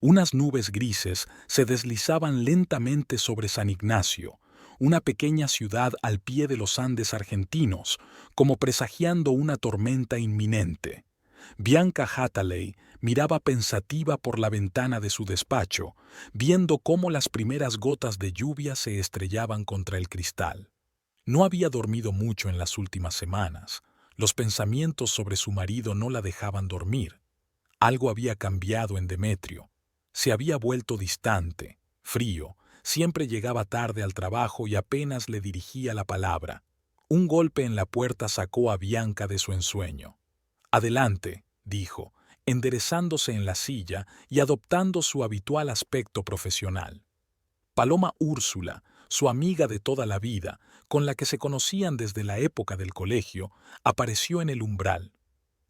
Unas nubes grises se deslizaban lentamente sobre San Ignacio, una pequeña ciudad al pie de los Andes argentinos, como presagiando una tormenta inminente. Bianca Hathaway miraba pensativa por la ventana de su despacho, viendo cómo las primeras gotas de lluvia se estrellaban contra el cristal. No había dormido mucho en las últimas semanas. Los pensamientos sobre su marido no la dejaban dormir. Algo había cambiado en Demetrio. Se había vuelto distante, frío, siempre llegaba tarde al trabajo y apenas le dirigía la palabra. Un golpe en la puerta sacó a Bianca de su ensueño. «Adelante», dijo, enderezándose en la silla y adoptando su habitual aspecto profesional. Paloma Úrsula, su amiga de toda la vida, con la que se conocían desde la época del colegio, apareció en el umbral.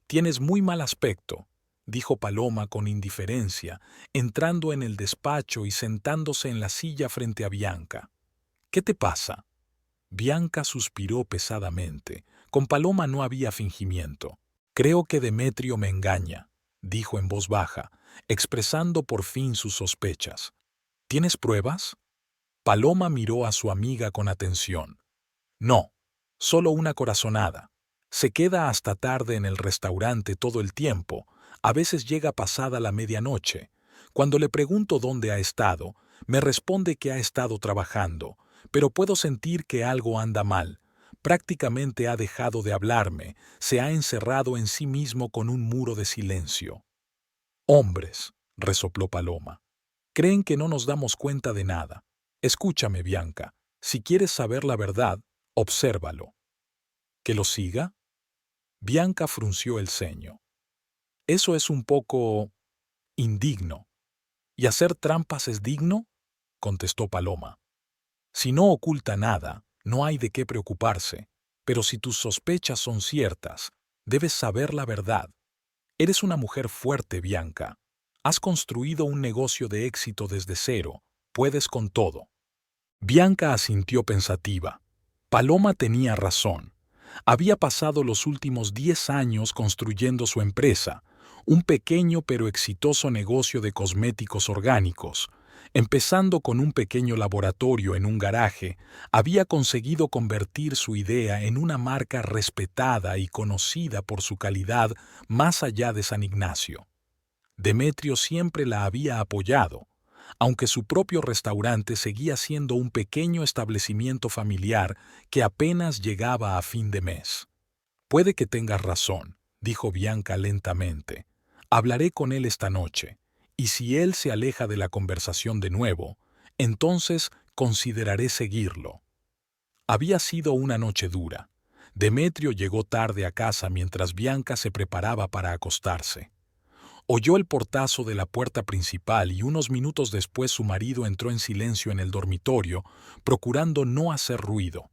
«Tienes muy mal aspecto», dijo Paloma con indiferencia, entrando en el despacho y sentándose en la silla frente a Bianca. «¿Qué te pasa?» Bianca suspiró pesadamente. Con Paloma no había fingimiento. «Creo que Demetrio me engaña», dijo en voz baja, expresando por fin sus sospechas. «¿Tienes pruebas?» Paloma miró a su amiga con atención. «No, solo una corazonada. Se queda hasta tarde en el restaurante todo el tiempo, a veces llega pasada la medianoche. Cuando le pregunto dónde ha estado, me responde que ha estado trabajando, pero puedo sentir que algo anda mal. Prácticamente ha dejado de hablarme, se ha encerrado en sí mismo con un muro de silencio». «Hombres», resopló Paloma, «creen que no nos damos cuenta de nada. Escúchame, Bianca, si quieres saber la verdad, obsérvalo». «¿Que lo siga?» Bianca frunció el ceño. «Eso es un poco indigno». «¿Y hacer trampas es digno?», contestó Paloma. «Si no oculta nada, no hay de qué preocuparse, pero si tus sospechas son ciertas, debes saber la verdad. Eres una mujer fuerte, Bianca. Has construido un negocio de éxito desde cero, puedes con todo». Bianca asintió pensativa. Paloma tenía razón. Había pasado los últimos 10 años construyendo su empresa, un pequeño pero exitoso negocio de cosméticos orgánicos. Empezando con un pequeño laboratorio en un garaje, había conseguido convertir su idea en una marca respetada y conocida por su calidad más allá de San Ignacio. Demetrio siempre la había apoyado, aunque su propio restaurante seguía siendo un pequeño establecimiento familiar que apenas llegaba a fin de mes. «Puede que tengas razón», dijo Bianca lentamente. «Hablaré con él esta noche, y si él se aleja de la conversación de nuevo, entonces consideraré seguirlo». Había sido una noche dura. Demetrio llegó tarde a casa mientras Bianca se preparaba para acostarse. Oyó el portazo de la puerta principal y unos minutos después su marido entró en silencio en el dormitorio, procurando no hacer ruido.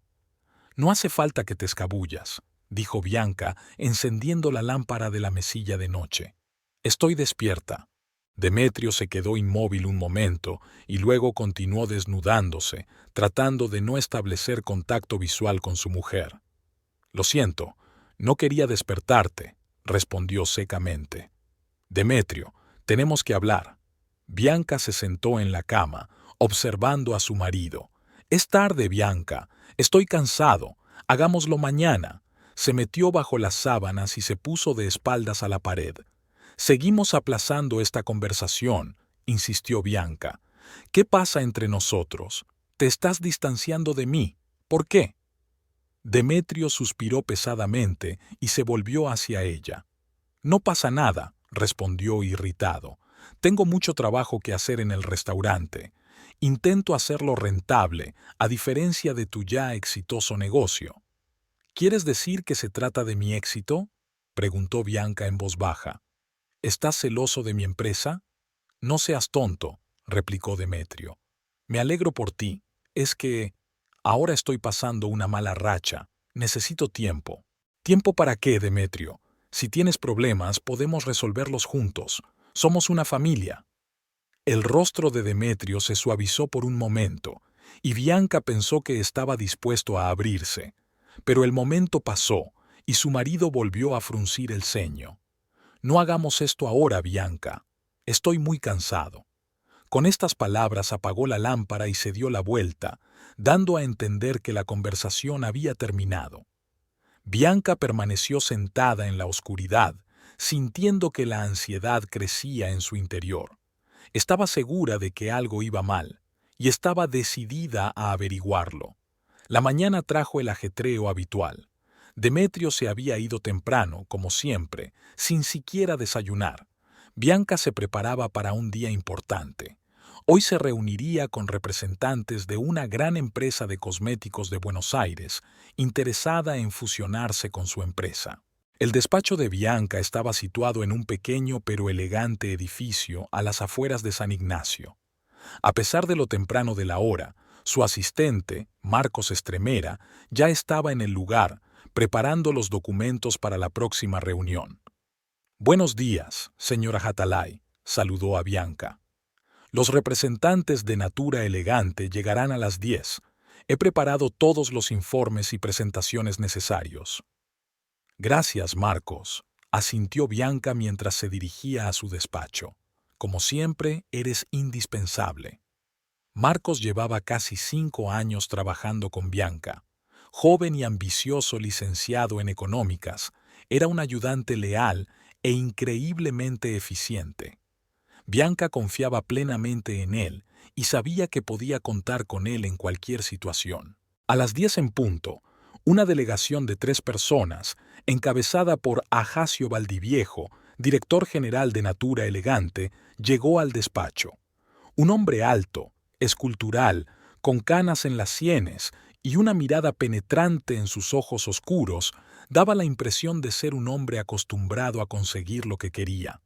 «No hace falta que te escabullas», dijo Bianca, encendiendo la lámpara de la mesilla de noche. «Estoy despierta». Demetrio se quedó inmóvil un momento y luego continuó desnudándose, tratando de no establecer contacto visual con su mujer. «Lo siento, no quería despertarte», respondió secamente. «Demetrio, tenemos que hablar». Bianca se sentó en la cama, observando a su marido. «Es tarde, Bianca. Estoy cansado. Hagámoslo mañana». Se metió bajo las sábanas y se puso de espaldas a la pared. «Seguimos aplazando esta conversación», insistió Bianca. «¿Qué pasa entre nosotros? Te estás distanciando de mí. ¿Por qué?» Demetrio suspiró pesadamente y se volvió hacia ella. «No pasa nada», respondió irritado. «Tengo mucho trabajo que hacer en el restaurante. Intento hacerlo rentable, a diferencia de tu ya exitoso negocio». «¿Quieres decir que se trata de mi éxito?», preguntó Bianca en voz baja. «¿Estás celoso de mi empresa?». «No seas tonto», replicó Demetrio. «Me alegro por ti. Es que ahora estoy pasando una mala racha. Necesito tiempo». «¿Tiempo para qué, Demetrio? Si tienes problemas, podemos resolverlos juntos. Somos una familia». El rostro de Demetrio se suavizó por un momento, y Bianca pensó que estaba dispuesto a abrirse. Pero el momento pasó, y su marido volvió a fruncir el ceño. «No hagamos esto ahora, Bianca. Estoy muy cansado». Con estas palabras apagó la lámpara y se dio la vuelta, dando a entender que la conversación había terminado. Bianca permaneció sentada en la oscuridad, sintiendo que la ansiedad crecía en su interior. Estaba segura de que algo iba mal, y estaba decidida a averiguarlo. La mañana trajo el ajetreo habitual. Demetrio se había ido temprano, como siempre, sin siquiera desayunar. Bianca se preparaba para un día importante. Hoy se reuniría con representantes de una gran empresa de cosméticos de Buenos Aires, interesada en fusionarse con su empresa. El despacho de Bianca estaba situado en un pequeño pero elegante edificio a las afueras de San Ignacio. A pesar de lo temprano de la hora, su asistente, Marcos Estremera, ya estaba en el lugar, preparando los documentos para la próxima reunión. «Buenos días, señora Hatalay», saludó a Bianca. «Los representantes de Natura Elegante llegarán a las 10. He preparado todos los informes y presentaciones necesarios». «Gracias, Marcos», asintió Bianca mientras se dirigía a su despacho. «Como siempre, eres indispensable». Marcos llevaba casi 5 años trabajando con Bianca. Joven y ambicioso licenciado en económicas, era un ayudante leal e increíblemente eficiente. Bianca confiaba plenamente en él y sabía que podía contar con él en cualquier situación. A las 10 en punto, una delegación de 3 personas, encabezada por Ajacio Valdiviejo, director general de Natura Elegante, llegó al despacho. Un hombre alto, escultural, con canas en las sienes y una mirada penetrante en sus ojos oscuros, daba la impresión de ser un hombre acostumbrado a conseguir lo que quería.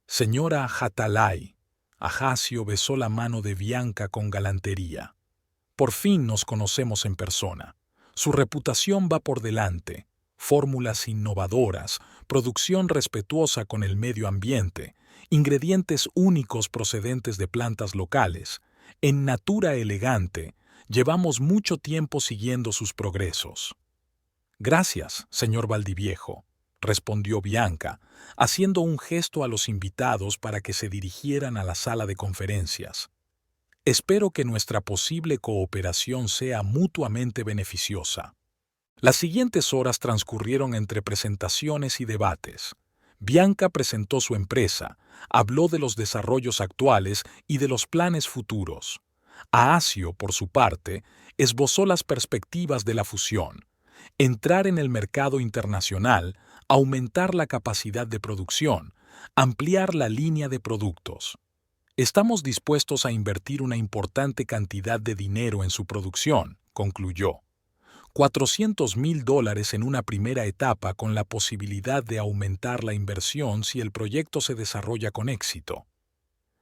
«Señora Hatalay», Ajacio besó la mano de Bianca con galantería. «Por fin nos conocemos en persona. Su reputación va por delante. Fórmulas innovadoras, producción respetuosa con el medio ambiente, ingredientes únicos procedentes de plantas locales. En Natura Elegante, llevamos mucho tiempo siguiendo sus progresos». «Gracias, señor Valdiviejo», respondió Bianca, haciendo un gesto a los invitados para que se dirigieran a la sala de conferencias. «Espero que nuestra posible cooperación sea mutuamente beneficiosa». Las siguientes horas transcurrieron entre presentaciones y debates. Bianca presentó su empresa, habló de los desarrollos actuales y de los planes futuros. Ahacio, por su parte, esbozó las perspectivas de la fusión: entrar en el mercado internacional, aumentar la capacidad de producción, ampliar la línea de productos. «Estamos dispuestos a invertir una importante cantidad de dinero en su producción», concluyó. $400.000 en una primera etapa, con la posibilidad de aumentar la inversión si el proyecto se desarrolla con éxito.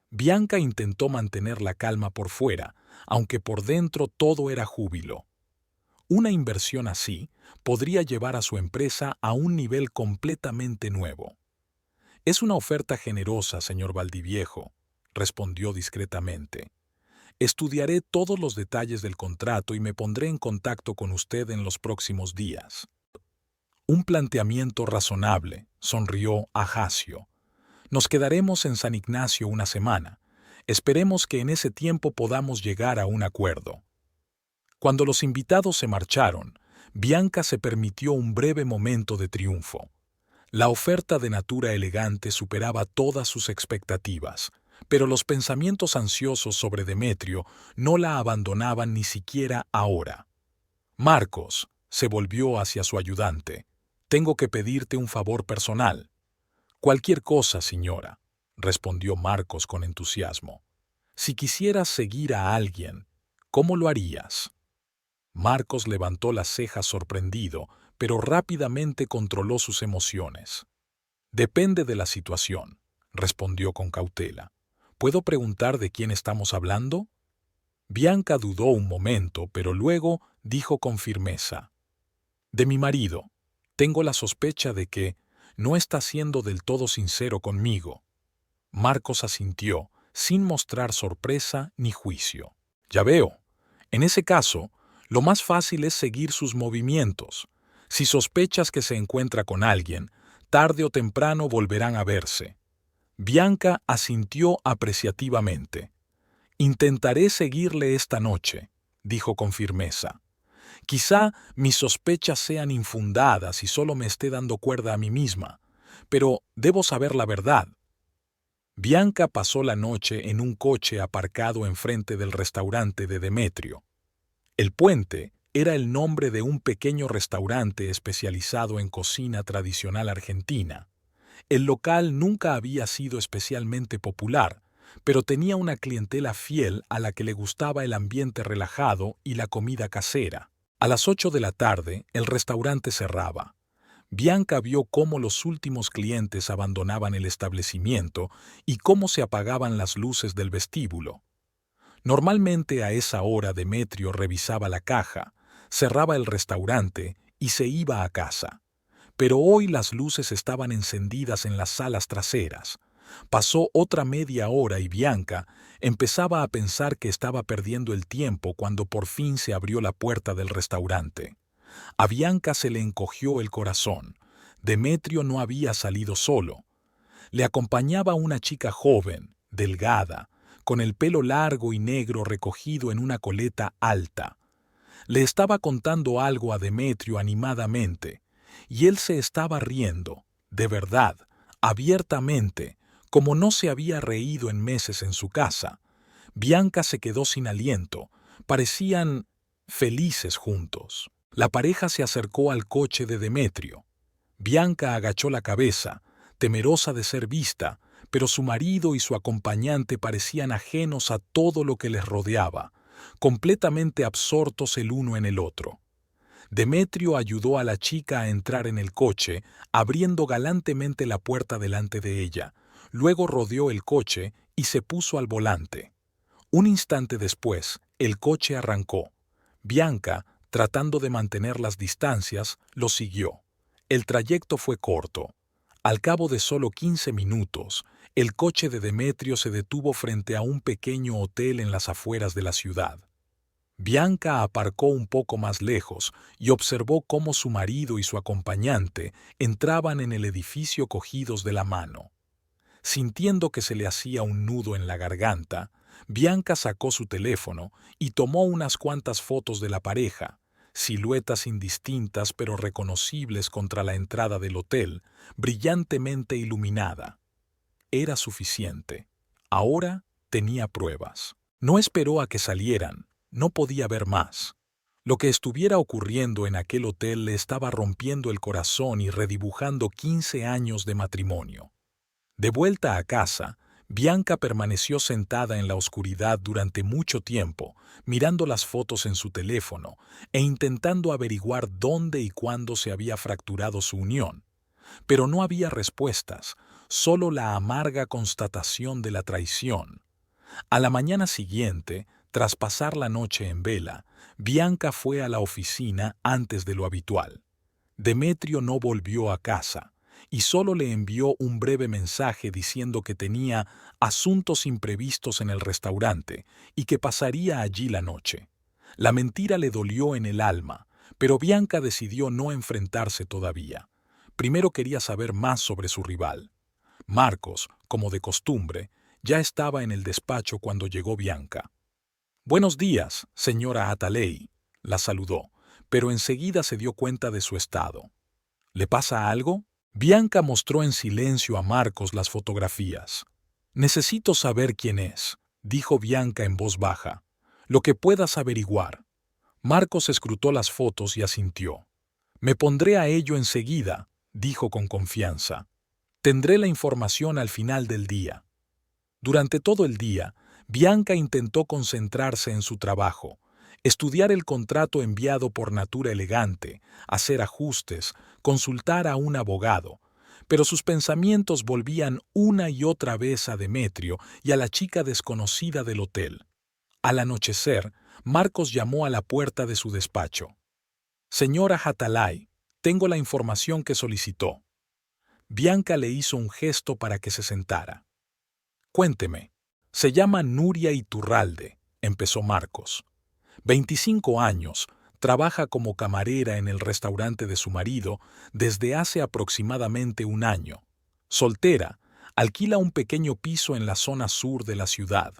Bianca intentó mantener la calma por fuera, aunque por dentro todo era júbilo. Una inversión así podría llevar a su empresa a un nivel completamente nuevo. «Es una oferta generosa, señor Valdiviejo», respondió discretamente. «Estudiaré todos los detalles del contrato y me pondré en contacto con usted en los próximos días». «Un planteamiento razonable», sonrió Ajacio. «Nos quedaremos en San Ignacio una semana. Esperemos que en ese tiempo podamos llegar a un acuerdo». Cuando los invitados se marcharon, Bianca se permitió un breve momento de triunfo. La oferta de Natura Elegante superaba todas sus expectativas, pero los pensamientos ansiosos sobre Demetrio no la abandonaban ni siquiera ahora. «Marcos», se volvió hacia su ayudante, «tengo que pedirte un favor personal». «Cualquier cosa, señora», respondió Marcos con entusiasmo. «Si quisieras seguir a alguien, ¿cómo lo harías?». Marcos levantó las cejas sorprendido, pero rápidamente controló sus emociones. «Depende de la situación», respondió con cautela. «¿Puedo preguntar de quién estamos hablando?». Bianca dudó un momento, pero luego dijo con firmeza: «De mi marido. Tengo la sospecha de que no está siendo del todo sincero conmigo». Marcos asintió, sin mostrar sorpresa ni juicio. «Ya veo. En ese caso, lo más fácil es seguir sus movimientos. Si sospechas que se encuentra con alguien, tarde o temprano volverán a verse». Bianca asintió apreciativamente. Intentaré seguirle esta noche, dijo con firmeza. Quizá mis sospechas sean infundadas y solo me esté dando cuerda a mí misma, pero debo saber la verdad. Bianca pasó la noche en un coche aparcado enfrente del restaurante de Demetrio. El Puente era el nombre de un pequeño restaurante especializado en cocina tradicional argentina. El local nunca había sido especialmente popular, pero tenía una clientela fiel a la que le gustaba el ambiente relajado y la comida casera. A las 8 de la tarde, el restaurante cerraba. Bianca vio cómo los últimos clientes abandonaban el establecimiento y cómo se apagaban las luces del vestíbulo. Normalmente a esa hora Demetrio revisaba la caja, cerraba el restaurante y se iba a casa. Pero hoy las luces estaban encendidas en las salas traseras. Pasó otra media hora y Bianca empezaba a pensar que estaba perdiendo el tiempo cuando por fin se abrió la puerta del restaurante. A Bianca se le encogió el corazón. Demetrio no había salido solo. Le acompañaba una chica joven, delgada, con el pelo largo y negro recogido en una coleta alta. Le estaba contando algo a Demetrio animadamente, y él se estaba riendo, de verdad, abiertamente, como no se había reído en meses en su casa. Bianca se quedó sin aliento. Parecían felices juntos. La pareja se acercó al coche de Demetrio. Bianca agachó la cabeza, temerosa de ser vista, pero su marido y su acompañante parecían ajenos a todo lo que les rodeaba, completamente absortos el uno en el otro. Demetrio ayudó a la chica a entrar en el coche, abriendo galantemente la puerta delante de ella. Luego rodeó el coche y se puso al volante. Un instante después, el coche arrancó. Bianca, tratando de mantener las distancias, lo siguió. El trayecto fue corto. Al cabo de solo 15 minutos, el coche de Demetrio se detuvo frente a un pequeño hotel en las afueras de la ciudad. Bianca aparcó un poco más lejos y observó cómo su marido y su acompañante entraban en el edificio cogidos de la mano. Sintiendo que se le hacía un nudo en la garganta, Bianca sacó su teléfono y tomó unas cuantas fotos de la pareja, siluetas indistintas pero reconocibles contra la entrada del hotel, brillantemente iluminada. Era suficiente. Ahora tenía pruebas. No esperó a que salieran. No podía ver más. Lo que estuviera ocurriendo en aquel hotel le estaba rompiendo el corazón y redibujando 15 años de matrimonio. De vuelta a casa, Bianca permaneció sentada en la oscuridad durante mucho tiempo, mirando las fotos en su teléfono e intentando averiguar dónde y cuándo se había fracturado su unión. Pero no había respuestas, solo la amarga constatación de la traición. A la mañana siguiente, tras pasar la noche en vela, Bianca fue a la oficina antes de lo habitual. Demetrio no volvió a casa y solo le envió un breve mensaje diciendo que tenía asuntos imprevistos en el restaurante y que pasaría allí la noche. La mentira le dolió en el alma, pero Bianca decidió no enfrentarse todavía. Primero quería saber más sobre su rival. Marcos, como de costumbre, ya estaba en el despacho cuando llegó Bianca. «Buenos días, señora Atalay», la saludó, pero enseguida se dio cuenta de su estado. «¿Le pasa algo?». Bianca mostró en silencio a Marcos las fotografías. «Necesito saber quién es», dijo Bianca en voz baja. «Lo que puedas averiguar». Marcos escrutó las fotos y asintió. «Me pondré a ello enseguida», dijo con confianza. «Tendré la información al final del día». Durante todo el día, Bianca intentó concentrarse en su trabajo, estudiar el contrato enviado por Natura Elegante, hacer ajustes, consultar a un abogado, pero sus pensamientos volvían una y otra vez a Demetrio y a la chica desconocida del hotel. Al anochecer, Marcos llamó a la puerta de su despacho. «Señora Atalay, tengo la información que solicitó». Bianca le hizo un gesto para que se sentara. «Cuénteme». «Se llama Nuria Iturralde», empezó Marcos. 25 años, trabaja como camarera en el restaurante de su marido desde hace aproximadamente un año. Soltera, alquila un pequeño piso en la zona sur de la ciudad.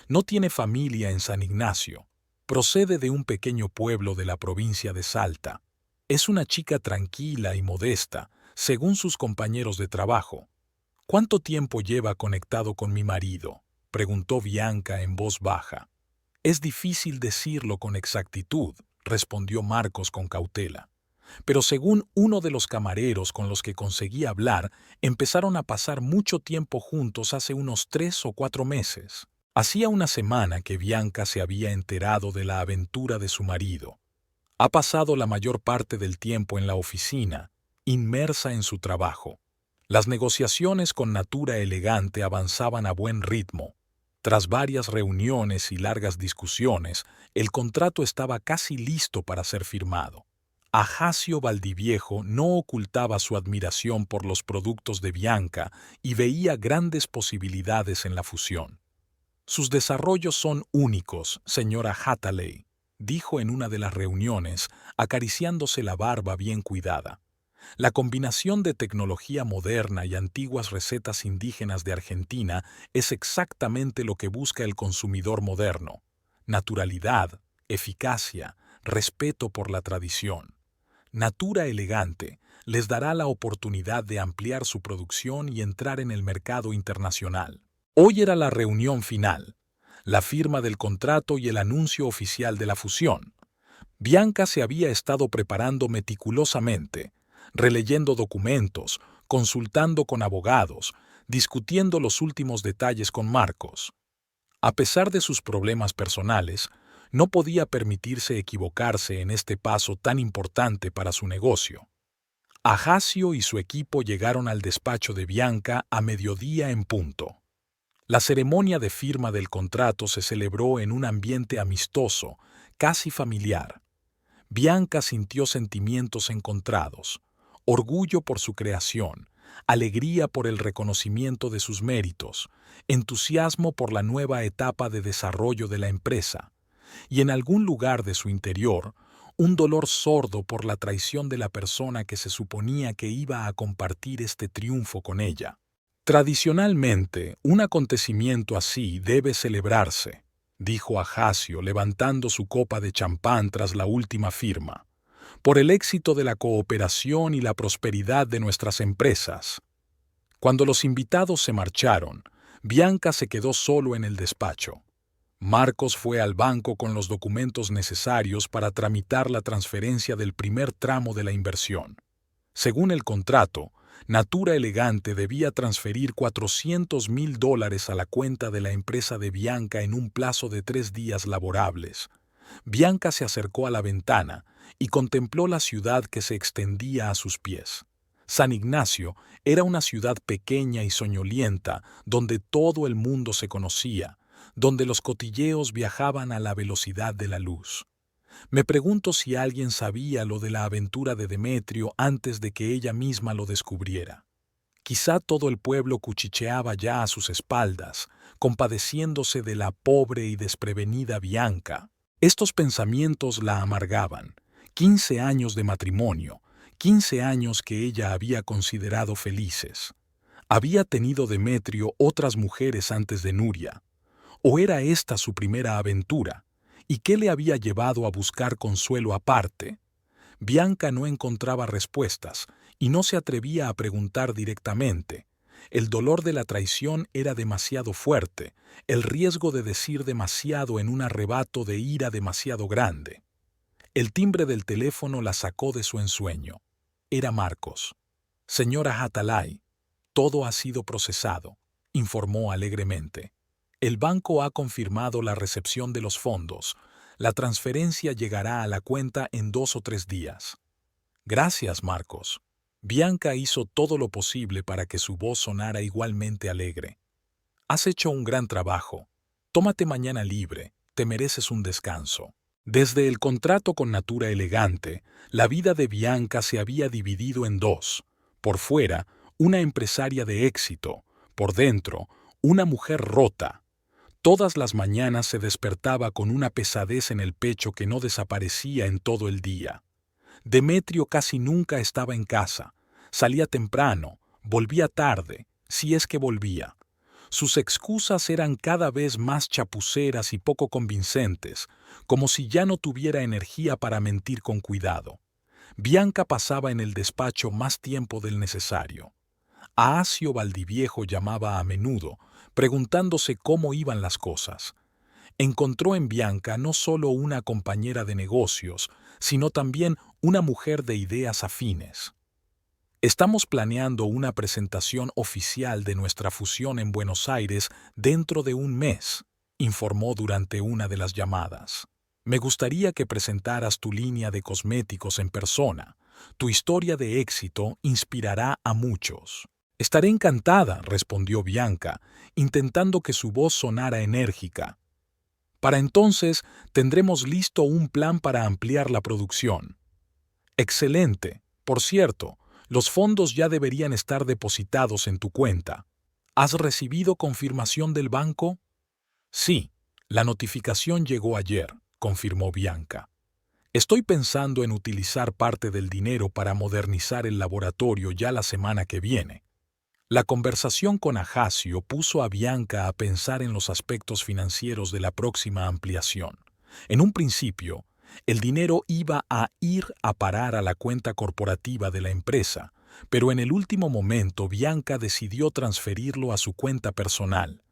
No tiene familia en San Ignacio. Procede de un pequeño pueblo de la provincia de Salta. Es una chica tranquila y modesta, según sus compañeros de trabajo. ¿Cuánto tiempo lleva conectado con mi marido?, preguntó Bianca en voz baja. Es difícil decirlo con exactitud, respondió Marcos con cautela. Pero según uno de los camareros con los que conseguí hablar, empezaron a pasar mucho tiempo juntos hace unos 3 o 4 meses. Hacía una semana que Bianca se había enterado de la aventura de su marido. Ha pasado la mayor parte del tiempo en la oficina, inmersa en su trabajo. Las negociaciones con Natura Elegante avanzaban a buen ritmo. Tras varias reuniones y largas discusiones, el contrato estaba casi listo para ser firmado. Ajacio Valdiviejo no ocultaba su admiración por los productos de Bianca y veía grandes posibilidades en la fusión. Sus desarrollos son únicos, señora Hathaway, dijo en una de las reuniones, acariciándose la barba bien cuidada. La combinación de tecnología moderna y antiguas recetas indígenas de Argentina es exactamente lo que busca el consumidor moderno: naturalidad, eficacia, respeto por la tradición. Natura Elegante les dará la oportunidad de ampliar su producción y entrar en el mercado internacional. Hoy era la reunión final, la firma del contrato y el anuncio oficial de la fusión. Bianca se había estado preparando meticulosamente, releyendo documentos, consultando con abogados, discutiendo los últimos detalles con Marcos. A pesar de sus problemas personales, no podía permitirse equivocarse en este paso tan importante para su negocio. Ajacio y su equipo llegaron al despacho de Bianca a mediodía en punto. La ceremonia de firma del contrato se celebró en un ambiente amistoso, casi familiar. Bianca sintió sentimientos encontrados: orgullo por su creación, alegría por el reconocimiento de sus méritos, entusiasmo por la nueva etapa de desarrollo de la empresa, y en algún lugar de su interior, un dolor sordo por la traición de la persona que se suponía que iba a compartir este triunfo con ella. Tradicionalmente, un acontecimiento así debe celebrarse, dijo Ajacio levantando su copa de champán tras la última firma, por el éxito de la cooperación y la prosperidad de nuestras empresas. Cuando los invitados se marcharon, Bianca se quedó solo en el despacho. Marcos fue al banco con los documentos necesarios para tramitar la transferencia del primer tramo de la inversión. Según el contrato, Natura Elegante debía transferir $400,000 a la cuenta de la empresa de Bianca en un plazo de 3 días laborables. Bianca se acercó a la ventana y contempló la ciudad que se extendía a sus pies. San Ignacio era una ciudad pequeña y soñolienta donde todo el mundo se conocía, donde los cotilleos viajaban a la velocidad de la luz. Me pregunto si alguien sabía lo de la aventura de Demetrio antes de que ella misma lo descubriera. Quizá todo el pueblo cuchicheaba ya a sus espaldas, compadeciéndose de la pobre y desprevenida Bianca. Estos pensamientos la amargaban. 15 años de matrimonio, 15 años que ella había considerado felices. Había tenido Demetrio otras mujeres antes de Nuria. ¿O era esta su primera aventura? ¿Y qué le había llevado a buscar consuelo aparte? Bianca no encontraba respuestas y no se atrevía a preguntar directamente. El dolor de la traición era demasiado fuerte, el riesgo de decir demasiado en un arrebato de ira demasiado grande. El timbre del teléfono la sacó de su ensueño. Era Marcos. «Señora Hathaway, todo ha sido procesado», informó alegremente. «El banco ha confirmado la recepción de los fondos. La transferencia llegará a la cuenta en 2 o 3 días». «Gracias, Marcos». Bianca hizo todo lo posible para que su voz sonara igualmente alegre. «Has hecho un gran trabajo. Tómate mañana libre. Te mereces un descanso». Desde el contrato con Natura Elegante, la vida de Bianca se había dividido en dos. Por fuera, una empresaria de éxito. Por dentro, una mujer rota. Todas las mañanas se despertaba con una pesadez en el pecho que no desaparecía en todo el día. Demetrio casi nunca estaba en casa. Salía temprano, volvía tarde, si es que volvía. Sus excusas eran cada vez más chapuceras y poco convincentes, como si ya no tuviera energía para mentir con cuidado. Bianca pasaba en el despacho más tiempo del necesario. A Acio Valdiviejo llamaba a menudo, preguntándose cómo iban las cosas. Encontró en Bianca no solo una compañera de negocios, sino también una mujer de ideas afines. Estamos planeando una presentación oficial de nuestra fusión en Buenos Aires dentro de un mes, informó durante una de las llamadas. Me gustaría que presentaras tu línea de cosméticos en persona. Tu historia de éxito inspirará a muchos. Estaré encantada, respondió Bianca, intentando que su voz sonara enérgica. Para entonces tendremos listo un plan para ampliar la producción. Excelente. Por cierto, los fondos ya deberían estar depositados en tu cuenta. ¿Has recibido confirmación del banco? Sí, la notificación llegó ayer, confirmó Bianca. Estoy pensando en utilizar parte del dinero para modernizar el laboratorio ya la semana que viene. La conversación con Ajacio puso a Bianca a pensar en los aspectos financieros de la próxima ampliación. En un principio, el dinero iba a ir a parar a la cuenta corporativa de la empresa, pero en el último momento Bianca decidió transferirlo a su cuenta personal.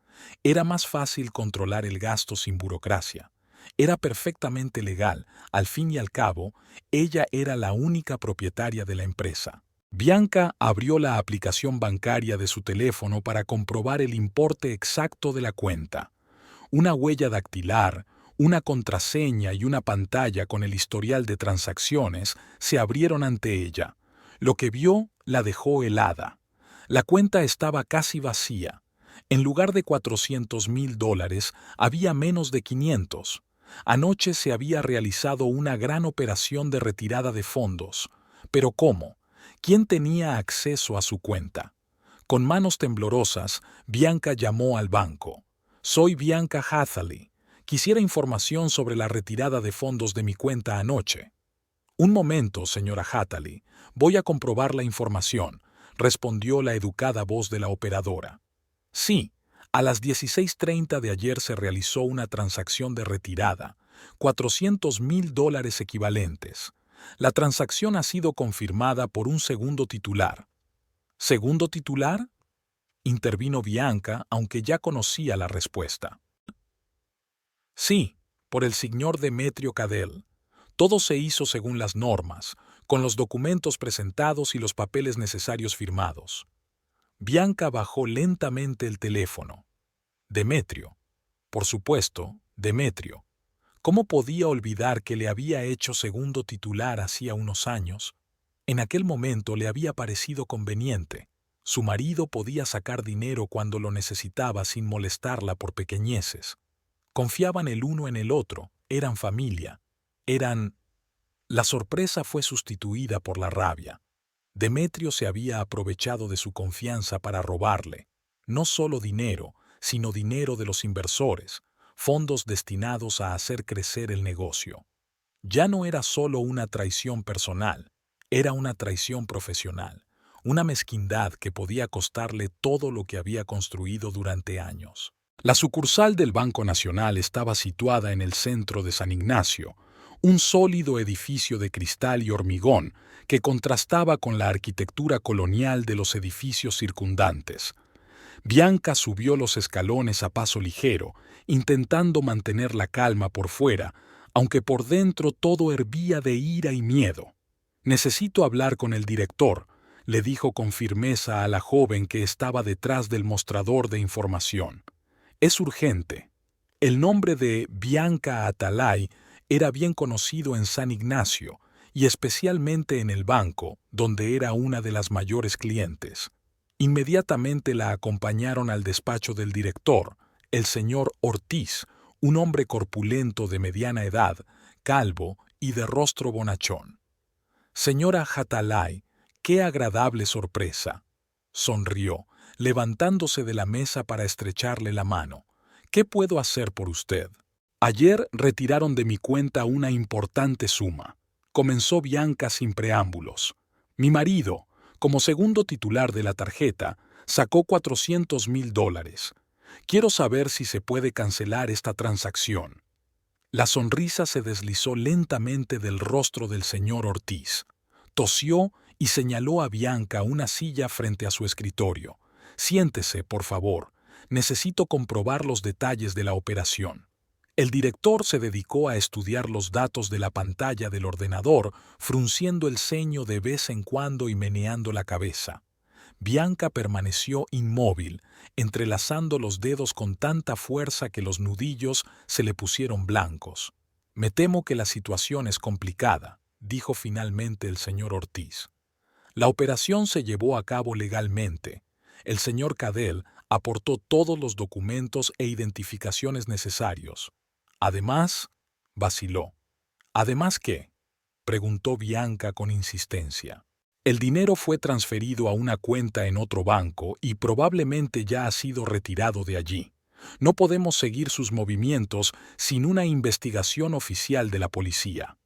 Era más fácil controlar el gasto sin burocracia. Era perfectamente legal. Al fin y al cabo, ella era la única propietaria de la empresa. Bianca abrió la aplicación bancaria de su teléfono para comprobar el importe exacto de la cuenta. Una huella dactilar, una contraseña y una pantalla con el historial de transacciones se abrieron ante ella. Lo que vio la dejó helada. La cuenta estaba casi vacía. En lugar de $400,000, había menos de 500. Anoche se había realizado una gran operación de retirada de fondos. ¿Pero cómo? ¿Quién tenía acceso a su cuenta? Con manos temblorosas, Bianca llamó al banco. Soy Bianca Hathaley. Quisiera información sobre la retirada de fondos de mi cuenta anoche. Un momento, señora Hathaley. Voy a comprobar la información, respondió la educada voz de la operadora. Sí, a las 16:30 de ayer se realizó una transacción de retirada, $400,000 equivalentes. La transacción ha sido confirmada por un segundo titular. ¿Segundo titular? Intervino Bianca, aunque ya conocía la respuesta. Sí, por el señor Demetrio Cadell. Todo se hizo según las normas, con los documentos presentados y los papeles necesarios firmados. Bianca bajó lentamente el teléfono. Demetrio. Por supuesto, Demetrio. ¿Cómo podía olvidar que le había hecho segundo titular hacía unos años? En aquel momento le había parecido conveniente. Su marido podía sacar dinero cuando lo necesitaba sin molestarla por pequeñeces. Confiaban el uno en el otro, eran familia. La sorpresa fue sustituida por la rabia. Demetrio se había aprovechado de su confianza para robarle, no solo dinero, sino dinero de los inversores, fondos destinados a hacer crecer el negocio. Ya no era solo una traición personal, era una traición profesional, una mezquindad que podía costarle todo lo que había construido durante años. La sucursal del Banco Nacional estaba situada en el centro de San Ignacio, un sólido edificio de cristal y hormigón que contrastaba con la arquitectura colonial de los edificios circundantes. Bianca subió los escalones a paso ligero, intentando mantener la calma por fuera, aunque por dentro todo hervía de ira y miedo. «Necesito hablar con el director», le dijo con firmeza a la joven que estaba detrás del mostrador de información. «Es urgente». El nombre de Bianca Atalay era bien conocido en San Ignacio, y especialmente en el banco, donde era una de las mayores clientes. Inmediatamente la acompañaron al despacho del director, el señor Ortiz, un hombre corpulento de mediana edad, calvo y de rostro bonachón. «Señora Atalay, qué agradable sorpresa», sonrió, levantándose de la mesa para estrecharle la mano. «¿Qué puedo hacer por usted?» «Ayer retiraron de mi cuenta una importante suma», comenzó Bianca sin preámbulos. «Mi marido, como segundo titular de la tarjeta, sacó $400,000. Quiero saber si se puede cancelar esta transacción. La sonrisa se deslizó lentamente del rostro del señor Ortiz. Tosió y señaló a Bianca una silla frente a su escritorio. Siéntese, por favor. Necesito comprobar los detalles de la operación. El director se dedicó a estudiar los datos de la pantalla del ordenador, frunciendo el ceño de vez en cuando y meneando la cabeza. Bianca permaneció inmóvil, entrelazando los dedos con tanta fuerza que los nudillos se le pusieron blancos. «Me temo que la situación es complicada», dijo finalmente el señor Ortiz. La operación se llevó a cabo legalmente. El señor Cadell aportó todos los documentos e identificaciones necesarios. Además, vaciló. ¿Además qué?, preguntó Bianca con insistencia. El dinero fue transferido a una cuenta en otro banco y probablemente ya ha sido retirado de allí. No podemos seguir sus movimientos sin una investigación oficial de la policía.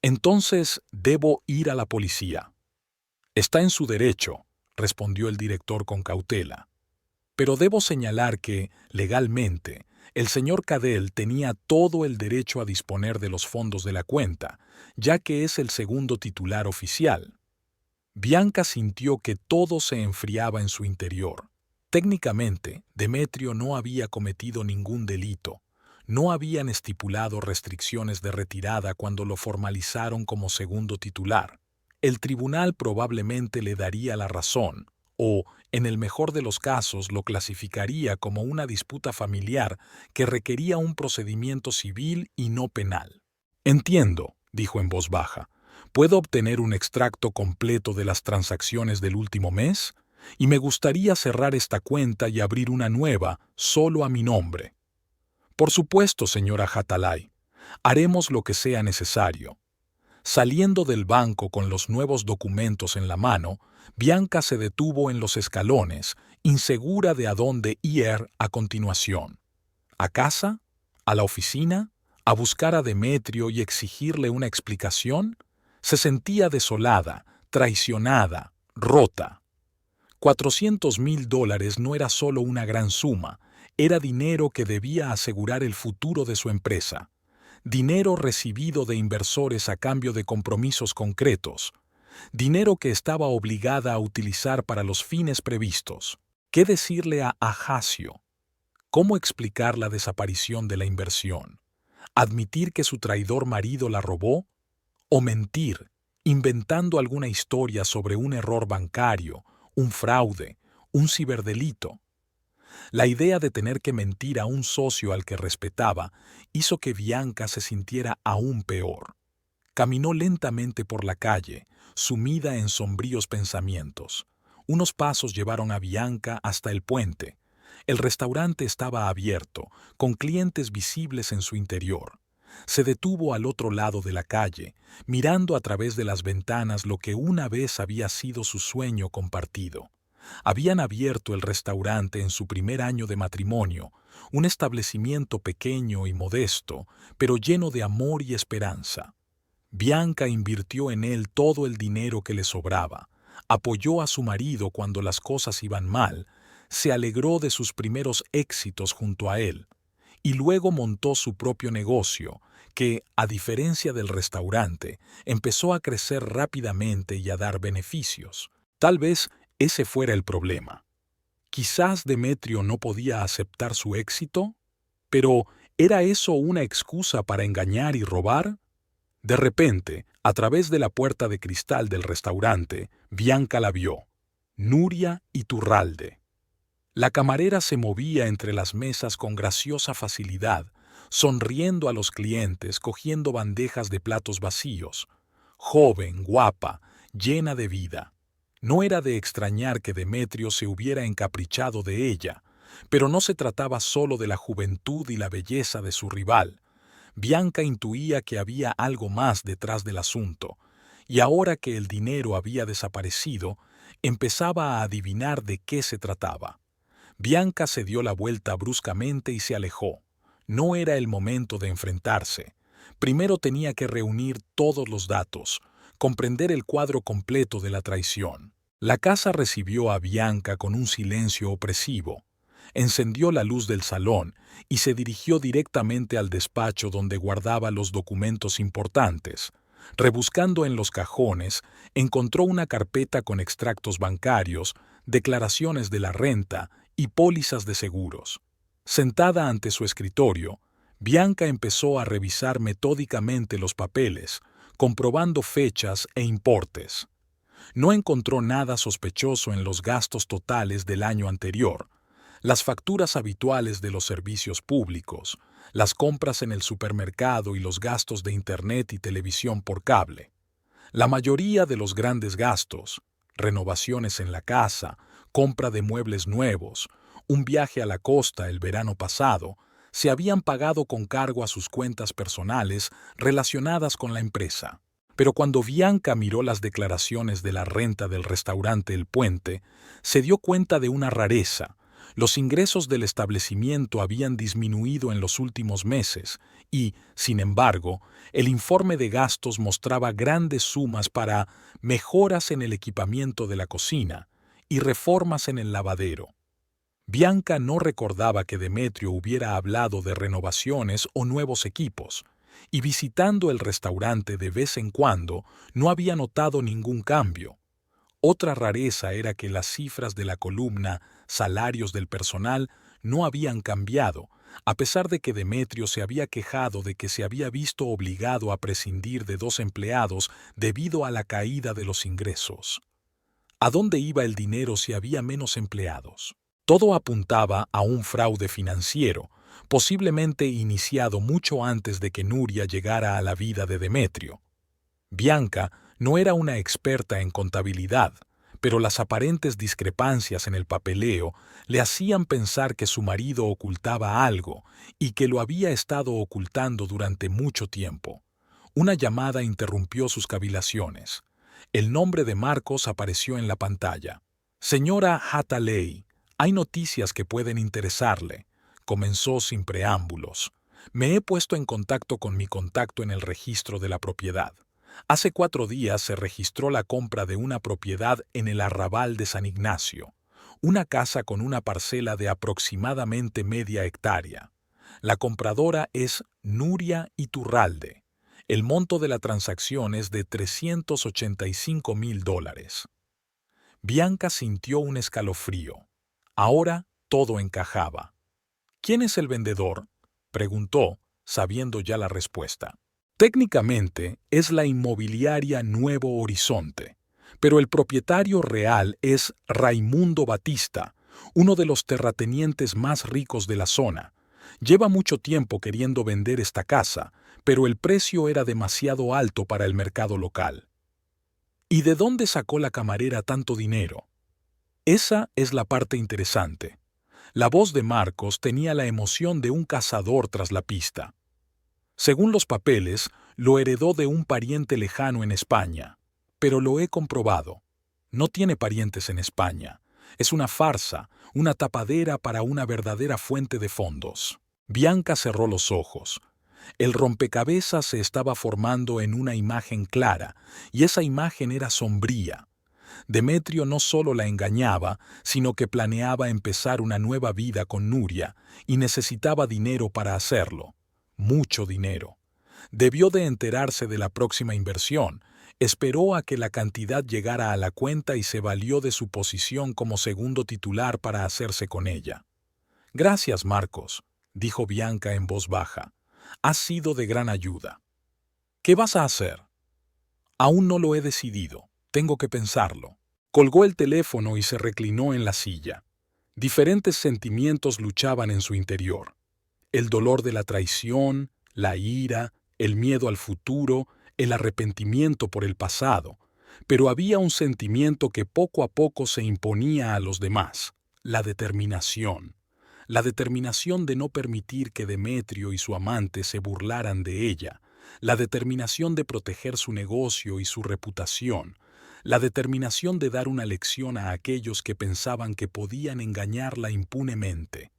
Entonces, debo ir a la policía. Está en su derecho, respondió el director con cautela. Pero debo señalar que, legalmente, el señor Cadell tenía todo el derecho a disponer de los fondos de la cuenta, ya que es el segundo titular oficial. Bianca sintió que todo se enfriaba en su interior. Técnicamente, Demetrio no había cometido ningún delito. No habían estipulado restricciones de retirada cuando lo formalizaron como segundo titular. El tribunal probablemente le daría la razón, o, en el mejor de los casos, lo clasificaría como una disputa familiar que requería un procedimiento civil y no penal. «Entiendo», dijo en voz baja. «¿Puedo obtener un extracto completo de las transacciones del último mes? Y me gustaría cerrar esta cuenta y abrir una nueva, solo a mi nombre». «Por supuesto, señora Hatalay. Haremos lo que sea necesario». Saliendo del banco con los nuevos documentos en la mano, Bianca se detuvo en los escalones, insegura de a dónde ir a continuación. ¿A casa? ¿A la oficina? ¿A buscar a Demetrio y exigirle una explicación? Se sentía desolada, traicionada, rota. $400,000 no era solo una gran suma, era dinero que debía asegurar el futuro de su empresa. Dinero recibido de inversores a cambio de compromisos concretos. Dinero que estaba obligada a utilizar para los fines previstos. ¿Qué decirle a Ajacio? ¿Cómo explicar la desaparición de la inversión? ¿Admitir que su traidor marido la robó? ¿O mentir, inventando alguna historia sobre un error bancario, un fraude, un ciberdelito? La idea de tener que mentir a un socio al que respetaba hizo que Bianca se sintiera aún peor. Caminó lentamente por la calle, sumida en sombríos pensamientos. Unos pasos llevaron a Bianca hasta el puente. El restaurante estaba abierto, con clientes visibles en su interior. Se detuvo al otro lado de la calle, mirando a través de las ventanas lo que una vez había sido su sueño compartido. Habían abierto el restaurante en su primer año de matrimonio, un establecimiento pequeño y modesto, pero lleno de amor y esperanza. Bianca invirtió en él todo el dinero que le sobraba, apoyó a su marido cuando las cosas iban mal, se alegró de sus primeros éxitos junto a él, y luego montó su propio negocio, que, a diferencia del restaurante, empezó a crecer rápidamente y a dar beneficios. Tal vez ese fuera el problema. Quizás Demetrio no podía aceptar su éxito, pero ¿era eso una excusa para engañar y robar? De repente, a través de la puerta de cristal del restaurante, Bianca la vio. Nuria Iturralde. La camarera se movía entre las mesas con graciosa facilidad, sonriendo a los clientes, cogiendo bandejas de platos vacíos. Joven, guapa, llena de vida. No era de extrañar que Demetrio se hubiera encaprichado de ella, pero no se trataba solo de la juventud y la belleza de su rival. Bianca intuía que había algo más detrás del asunto, y ahora que el dinero había desaparecido, empezaba a adivinar de qué se trataba. Bianca se dio la vuelta bruscamente y se alejó. No era el momento de enfrentarse. Primero tenía que reunir todos los datos, comprender el cuadro completo de la traición. La casa recibió a Bianca con un silencio opresivo. Encendió la luz del salón y se dirigió directamente al despacho donde guardaba los documentos importantes. Rebuscando en los cajones, encontró una carpeta con extractos bancarios, declaraciones de la renta y pólizas de seguros. Sentada ante su escritorio, Bianca empezó a revisar metódicamente los papeles, comprobando fechas e importes. No encontró nada sospechoso en los gastos totales del año anterior, las facturas habituales de los servicios públicos, las compras en el supermercado y los gastos de Internet y televisión por cable. La mayoría de los grandes gastos, renovaciones en la casa, compra de muebles nuevos, un viaje a la costa el verano pasado, se habían pagado con cargo a sus cuentas personales relacionadas con la empresa. Pero cuando Bianca miró las declaraciones de la renta del restaurante El Puente, se dio cuenta de una rareza. Los ingresos del establecimiento habían disminuido en los últimos meses y, sin embargo, el informe de gastos mostraba grandes sumas para mejoras en el equipamiento de la cocina y reformas en el lavadero. Bianca no recordaba que Demetrio hubiera hablado de renovaciones o nuevos equipos, y visitando el restaurante de vez en cuando no había notado ningún cambio. Otra rareza era que las cifras de la columna salarios del personal no habían cambiado, a pesar de que Demetrio se había quejado de que se había visto obligado a prescindir de 2 empleados debido a la caída de los ingresos. ¿A dónde iba el dinero si había menos empleados? Todo apuntaba a un fraude financiero, posiblemente iniciado mucho antes de que Nuria llegara a la vida de Demetrio. Bianca no era una experta en contabilidad, pero las aparentes discrepancias en el papeleo le hacían pensar que su marido ocultaba algo y que lo había estado ocultando durante mucho tiempo. Una llamada interrumpió sus cavilaciones. El nombre de Marcos apareció en la pantalla. «Señora Hataley, hay noticias que pueden interesarle», comenzó sin preámbulos. «Me he puesto en contacto con mi contacto en el registro de la propiedad. Hace 4 días se registró la compra de una propiedad en el arrabal de San Ignacio, una casa con una parcela de aproximadamente media hectárea. La compradora es Nuria Iturralde. El monto de la transacción es de $385,000. Bianca sintió un escalofrío. Ahora todo encajaba. «¿Quién es el vendedor?», preguntó, sabiendo ya la respuesta. «Técnicamente es la inmobiliaria Nuevo Horizonte, pero el propietario real es Raimundo Batista, uno de los terratenientes más ricos de la zona. Lleva mucho tiempo queriendo vender esta casa, pero el precio era demasiado alto para el mercado local». «¿Y de dónde sacó la camarera tanto dinero?». Esa es la parte interesante. La voz de Marcos tenía la emoción de un cazador tras la pista. «Según los papeles, lo heredó de un pariente lejano en España. Pero lo he comprobado. No tiene parientes en España. Es una farsa, una tapadera para una verdadera fuente de fondos». Bianca cerró los ojos. El rompecabezas se estaba formando en una imagen clara, y esa imagen era sombría. Demetrio no solo la engañaba, sino que planeaba empezar una nueva vida con Nuria, y necesitaba dinero para hacerlo. Mucho dinero. Debió de enterarse de la próxima inversión. Esperó a que la cantidad llegara a la cuenta y se valió de su posición como segundo titular para hacerse con ella. «Gracias, Marcos», dijo Bianca en voz baja. «Has sido de gran ayuda». «¿Qué vas a hacer?». «Aún no lo he decidido. Tengo que pensarlo». Colgó el teléfono y se reclinó en la silla. Diferentes sentimientos luchaban en su interior. El dolor de la traición, la ira, el miedo al futuro, el arrepentimiento por el pasado. Pero había un sentimiento que poco a poco se imponía a los demás: la determinación. La determinación de no permitir que Demetrio y su amante se burlaran de ella. La determinación de proteger su negocio y su reputación. La determinación de dar una lección a aquellos que pensaban que podían engañarla impunemente.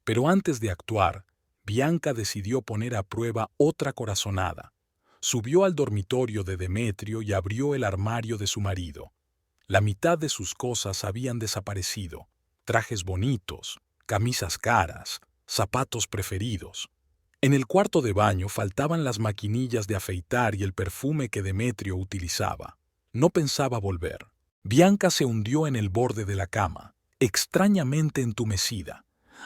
Pero antes de actuar, Bianca decidió poner a prueba otra corazonada. Subió al dormitorio de Demetrio y abrió el armario de su marido. La mitad de sus cosas habían desaparecido: trajes bonitos, camisas caras, zapatos preferidos. En el cuarto de baño faltaban las maquinillas de afeitar y el perfume que Demetrio utilizaba. No pensaba volver. Bianca se hundió en el borde de la cama, extrañamente entumecida.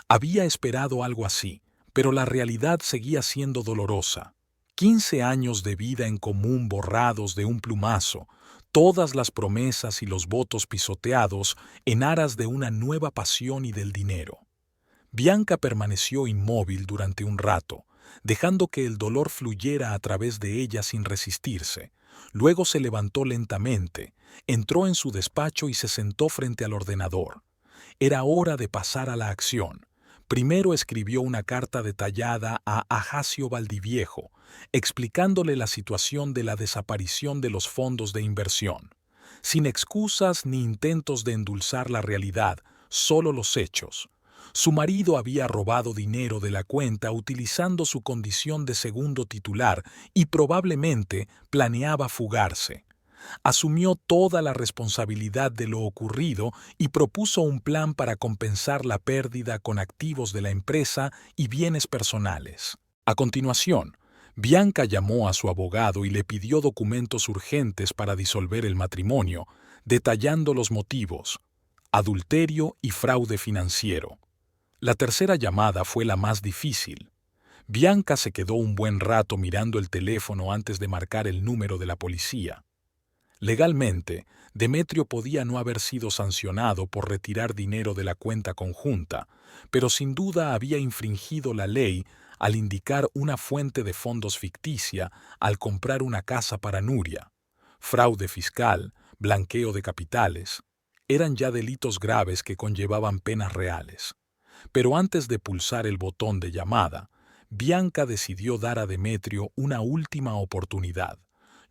Había esperado algo así, pero la realidad seguía siendo dolorosa. 15 años de vida en común borrados de un plumazo, todas las promesas y los votos pisoteados en aras de una nueva pasión y del dinero. Bianca permaneció inmóvil durante un rato, dejando que el dolor fluyera a través de ella sin resistirse. Luego se levantó lentamente, entró en su despacho y se sentó frente al ordenador. Era hora de pasar a la acción. Primero escribió una carta detallada a Ajacio Valdiviejo, explicándole la situación de la desaparición de los fondos de inversión. Sin excusas ni intentos de endulzar la realidad, solo los hechos. Su marido había robado dinero de la cuenta utilizando su condición de segundo titular y probablemente planeaba fugarse. Asumió toda la responsabilidad de lo ocurrido y propuso un plan para compensar la pérdida con activos de la empresa y bienes personales. A continuación, Bianca llamó a su abogado y le pidió documentos urgentes para disolver el matrimonio, detallando los motivos: adulterio y fraude financiero. La tercera llamada fue la más difícil. Bianca se quedó un buen rato mirando el teléfono antes de marcar el número de la policía. Legalmente, Demetrio podía no haber sido sancionado por retirar dinero de la cuenta conjunta, pero sin duda había infringido la ley al indicar una fuente de fondos ficticia al comprar una casa para Nuria. Fraude fiscal, blanqueo de capitales, eran ya delitos graves que conllevaban penas reales. Pero antes de pulsar el botón de llamada, Bianca decidió dar a Demetrio una última oportunidad,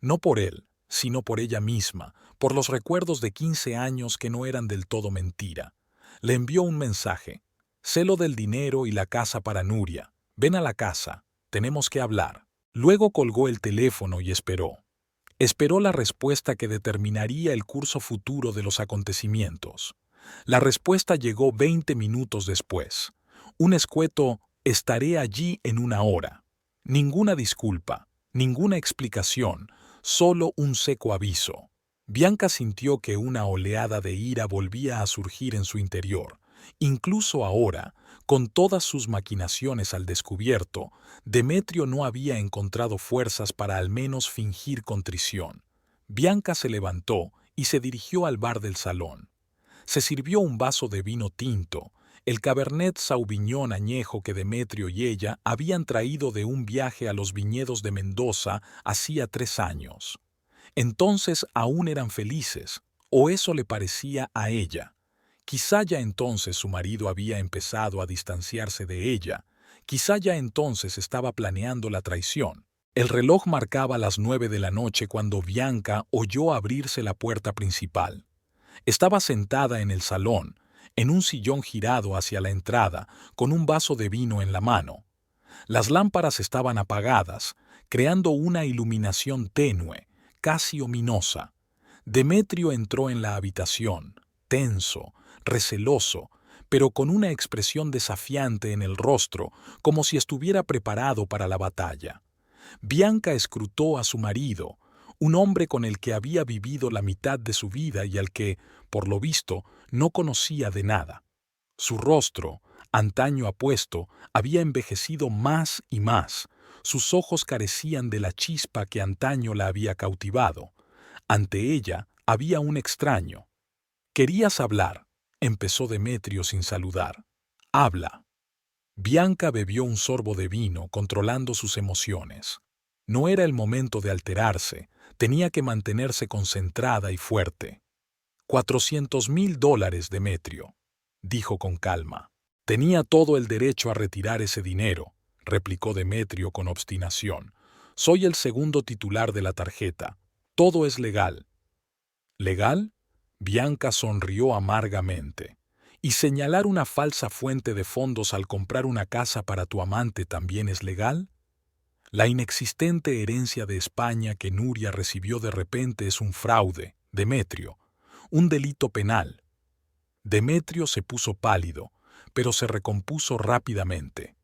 no por él, sino por ella misma, por los recuerdos de 15 años que no eran del todo mentira. Le envió un mensaje: sé lo del dinero y la casa para Nuria. Ven a la casa, tenemos que hablar. Luego colgó el teléfono y esperó. Esperó la respuesta que determinaría el curso futuro de los acontecimientos. La respuesta llegó 20 minutos después. Un escueto «estaré allí en una hora». Ninguna disculpa, ninguna explicación, solo un seco aviso. Bianca sintió que una oleada de ira volvía a surgir en su interior. Incluso ahora, con todas sus maquinaciones al descubierto, Demetrio no había encontrado fuerzas para al menos fingir contrición. Bianca se levantó y se dirigió al bar del salón. Se sirvió un vaso de vino tinto, el Cabernet Sauvignon añejo que Demetrio y ella habían traído de un viaje a los viñedos de Mendoza hacía 3 años. Entonces aún eran felices, o eso le parecía a ella. Quizá ya entonces su marido había empezado a distanciarse de ella, quizá ya entonces estaba planeando la traición. El reloj marcaba las 9 de la noche cuando Bianca oyó abrirse la puerta principal. Estaba sentada en el salón, en un sillón girado hacia la entrada, con un vaso de vino en la mano. Las lámparas estaban apagadas, creando una iluminación tenue, casi ominosa. Demetrio entró en la habitación, tenso, receloso, pero con una expresión desafiante en el rostro, como si estuviera preparado para la batalla. Bianca escrutó a su marido, un hombre con el que había vivido la mitad de su vida y al que, por lo visto, no conocía de nada. Su rostro, antaño apuesto, había envejecido más y más. Sus ojos carecían de la chispa que antaño la había cautivado. Ante ella había un extraño. «¿Querías hablar?», empezó Demetrio sin saludar. «Habla». Bianca bebió un sorbo de vino, controlando sus emociones. No era el momento de alterarse, tenía que mantenerse concentrada y fuerte. $400,000, Demetrio, dijo con calma. Tenía todo el derecho a retirar ese dinero, replicó Demetrio con obstinación. Soy el segundo titular de la tarjeta. Todo es legal. ¿Legal? Bianca sonrió amargamente. ¿Y señalar una falsa fuente de fondos al comprar una casa para tu amante también es legal? La inexistente herencia de España que Nuria recibió de repente es un fraude, Demetrio, un delito penal. Demetrio se puso pálido, pero se recompuso rápidamente.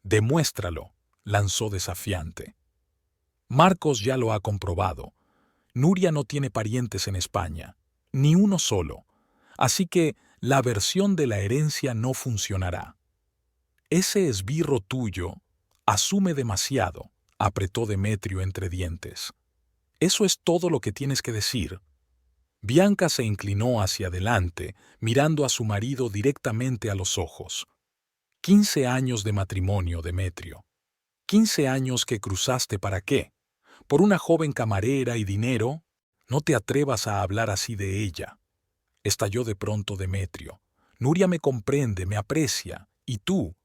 «Demuéstralo», lanzó desafiante. «Marcos ya lo ha comprobado. Nuria no tiene parientes en España, ni uno solo, así que la versión de la herencia no funcionará». «Ese esbirro tuyo asume demasiado», apretó Demetrio entre dientes. «¿Eso es todo lo que tienes que decir?» Bianca se inclinó hacia adelante, mirando a su marido directamente a los ojos. 15 años de matrimonio, Demetrio. 15 años que cruzaste ¿para qué? ¿Por una joven camarera y dinero? No te atrevas a hablar así de ella. Estalló de pronto Demetrio. Nuria me comprende, me aprecia. ¿Y tú?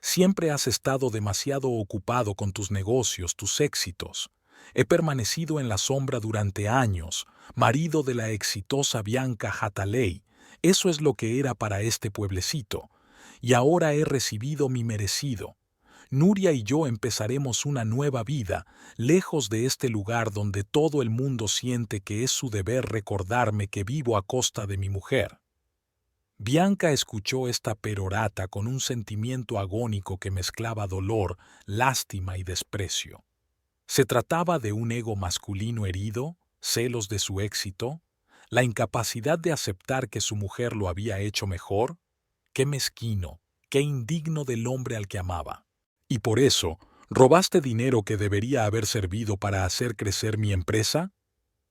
Siempre has estado demasiado ocupado con tus negocios, tus éxitos. He permanecido en la sombra durante años, marido de la exitosa Bianca Hataley. Eso es lo que era para este pueblecito. Y ahora he recibido mi merecido. Nuria y yo empezaremos una nueva vida, lejos de este lugar donde todo el mundo siente que es su deber recordarme que vivo a costa de mi mujer. Bianca escuchó esta perorata con un sentimiento agónico que mezclaba dolor, lástima y desprecio. ¿Se trataba de un ego masculino herido, celos de su éxito, la incapacidad de aceptar que su mujer lo había hecho mejor? ¡Qué mezquino, qué indigno del hombre al que amaba! ¿Y por eso robaste dinero que debería haber servido para hacer crecer mi empresa?,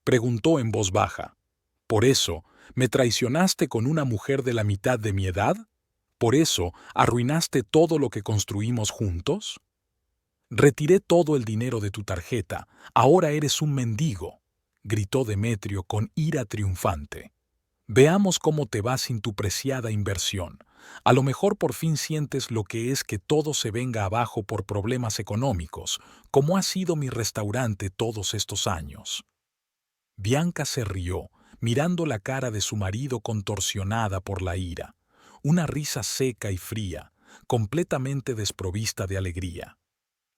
preguntó en voz baja. ¿Por eso me traicionaste con una mujer de la mitad de mi edad? ¿Por eso arruinaste todo lo que construimos juntos? Retiré todo el dinero de tu tarjeta, ahora eres un mendigo, gritó Demetrio con ira triunfante. Veamos cómo te va sin tu preciada inversión. A lo mejor por fin sientes lo que es que todo se venga abajo por problemas económicos, como ha sido mi restaurante todos estos años. Bianca se rió, mirando la cara de su marido contorsionada por la ira, una risa seca y fría, completamente desprovista de alegría.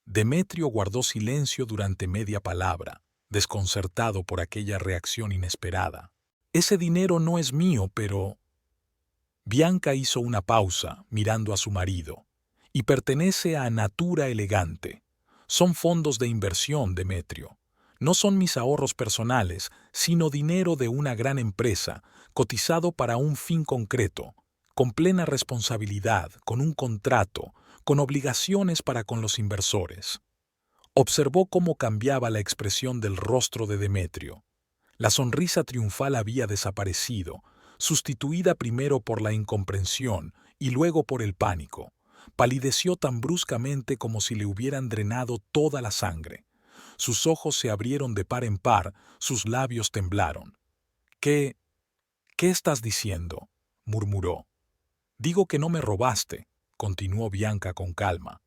Demetrio guardó silencio durante media palabra, desconcertado por aquella reacción inesperada. «Ese dinero no es mío, pero...» Bianca hizo una pausa, mirando a su marido. «Y pertenece a Natura Elegante. Son fondos de inversión, Demetrio. No son mis ahorros personales, sino dinero de una gran empresa, cotizado para un fin concreto, con plena responsabilidad, con un contrato, con obligaciones para con los inversores». Observó cómo cambiaba la expresión del rostro de Demetrio. La sonrisa triunfal había desaparecido, sustituida primero por la incomprensión y luego por el pánico. Palideció tan bruscamente como si le hubieran drenado toda la sangre. Sus ojos se abrieron de par en par, sus labios temblaron. «¿Qué estás diciendo?», murmuró. «Digo que no me robaste», continuó Bianca con calma.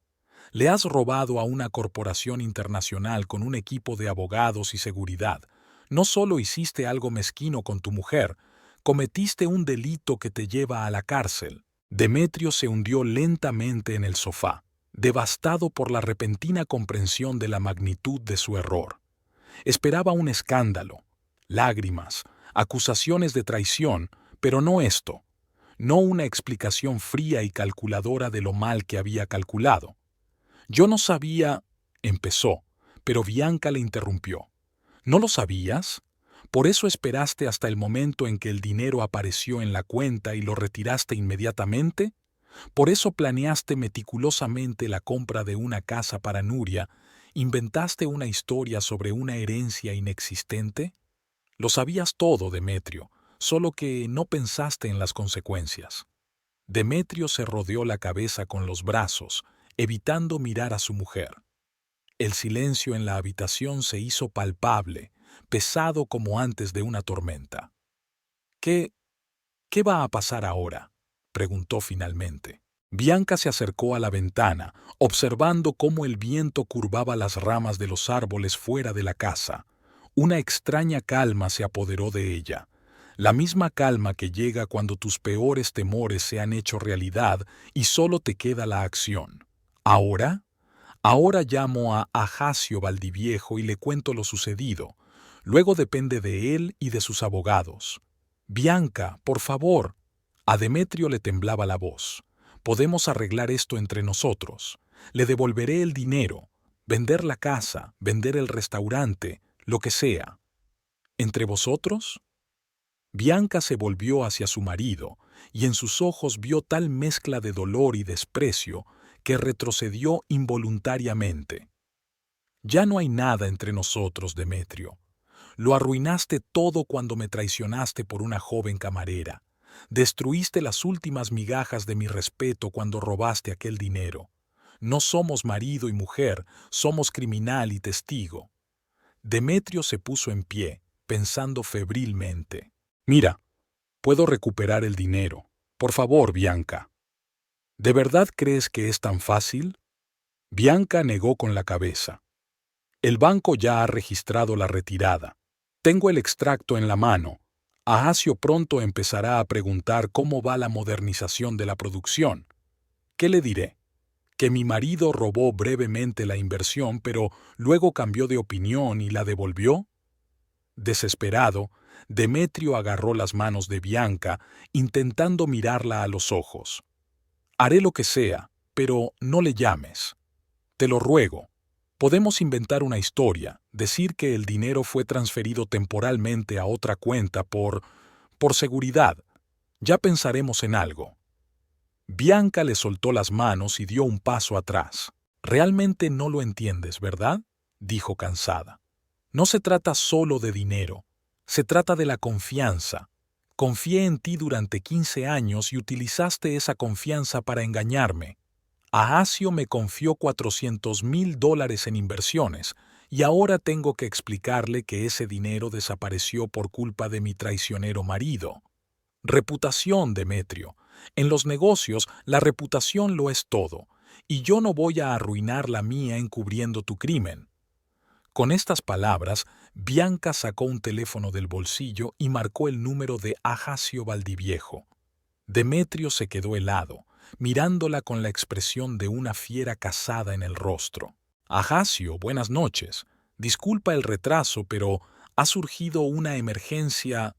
«Le has robado a una corporación internacional con un equipo de abogados y seguridad. No solo hiciste algo mezquino con tu mujer, cometiste un delito que te lleva a la cárcel». Demetrio se hundió lentamente en el sofá, devastado por la repentina comprensión de la magnitud de su error. Esperaba un escándalo, lágrimas, acusaciones de traición, pero no esto, no una explicación fría y calculadora de lo mal que había calculado. «Yo no sabía», empezó, pero Bianca le interrumpió. «¿No lo sabías? ¿Por eso esperaste hasta el momento en que el dinero apareció en la cuenta y lo retiraste inmediatamente? ¿Por eso planeaste meticulosamente la compra de una casa para Nuria? ¿Inventaste una historia sobre una herencia inexistente? Lo sabías todo, Demetrio, solo que no pensaste en las consecuencias». Demetrio se rodeó la cabeza con los brazos, evitando mirar a su mujer. El silencio en la habitación se hizo palpable, pesado como antes de una tormenta. ¿Qué va a pasar ahora?», preguntó finalmente. Bianca se acercó a la ventana, observando cómo el viento curvaba las ramas de los árboles fuera de la casa. Una extraña calma se apoderó de ella, la misma calma que llega cuando tus peores temores se han hecho realidad y solo te queda la acción. ¿Ahora? Ahora llamo a Ajacio Valdiviejo y le cuento lo sucedido. Luego depende de él y de sus abogados. «Bianca, por favor». A Demetrio le temblaba la voz. Podemos arreglar esto entre nosotros. Le devolveré el dinero, vender la casa, vender el restaurante, lo que sea. ¿Entre vosotros? Bianca se volvió hacia su marido y en sus ojos vio tal mezcla de dolor y desprecio que retrocedió involuntariamente. Ya no hay nada entre nosotros, Demetrio. Lo arruinaste todo cuando me traicionaste por una joven camarera. Destruiste las últimas migajas de mi respeto cuando robaste aquel dinero. No somos marido y mujer, somos criminal y testigo. Demetrio se puso en pie, pensando febrilmente. Mira, puedo recuperar el dinero. Por favor, Bianca. ¿De verdad crees que es tan fácil? Bianca negó con la cabeza. El banco ya ha registrado la retirada. Tengo el extracto en la mano. Ahacio pronto empezará a preguntar cómo va la modernización de la producción. ¿Qué le diré? Que mi marido robó brevemente la inversión, pero luego cambió de opinión y la devolvió. Desesperado, Demetrio agarró las manos de Bianca, intentando mirarla a los ojos. Haré lo que sea, pero no le llames. Te lo ruego. Podemos inventar una historia, decir que el dinero fue transferido temporalmente a otra cuenta por seguridad. Ya pensaremos en algo. Bianca le soltó las manos y dio un paso atrás. Realmente no lo entiendes, ¿verdad? Dijo cansada. No se trata solo de dinero. Se trata de la confianza. Confié en ti durante 15 años y utilizaste esa confianza para engañarme. Ahacio me confió $400,000 en inversiones y ahora tengo que explicarle que ese dinero desapareció por culpa de mi traicionero marido. Reputación, Demetrio. En los negocios, la reputación lo es todo, y yo no voy a arruinar la mía encubriendo tu crimen. Con estas palabras, Bianca sacó un teléfono del bolsillo y marcó el número de Ahacio Valdiviejo. Demetrio se quedó helado, mirándola con la expresión de una fiera cazada en el rostro. Ahacio, buenas noches. Disculpa el retraso, pero ha surgido una emergencia.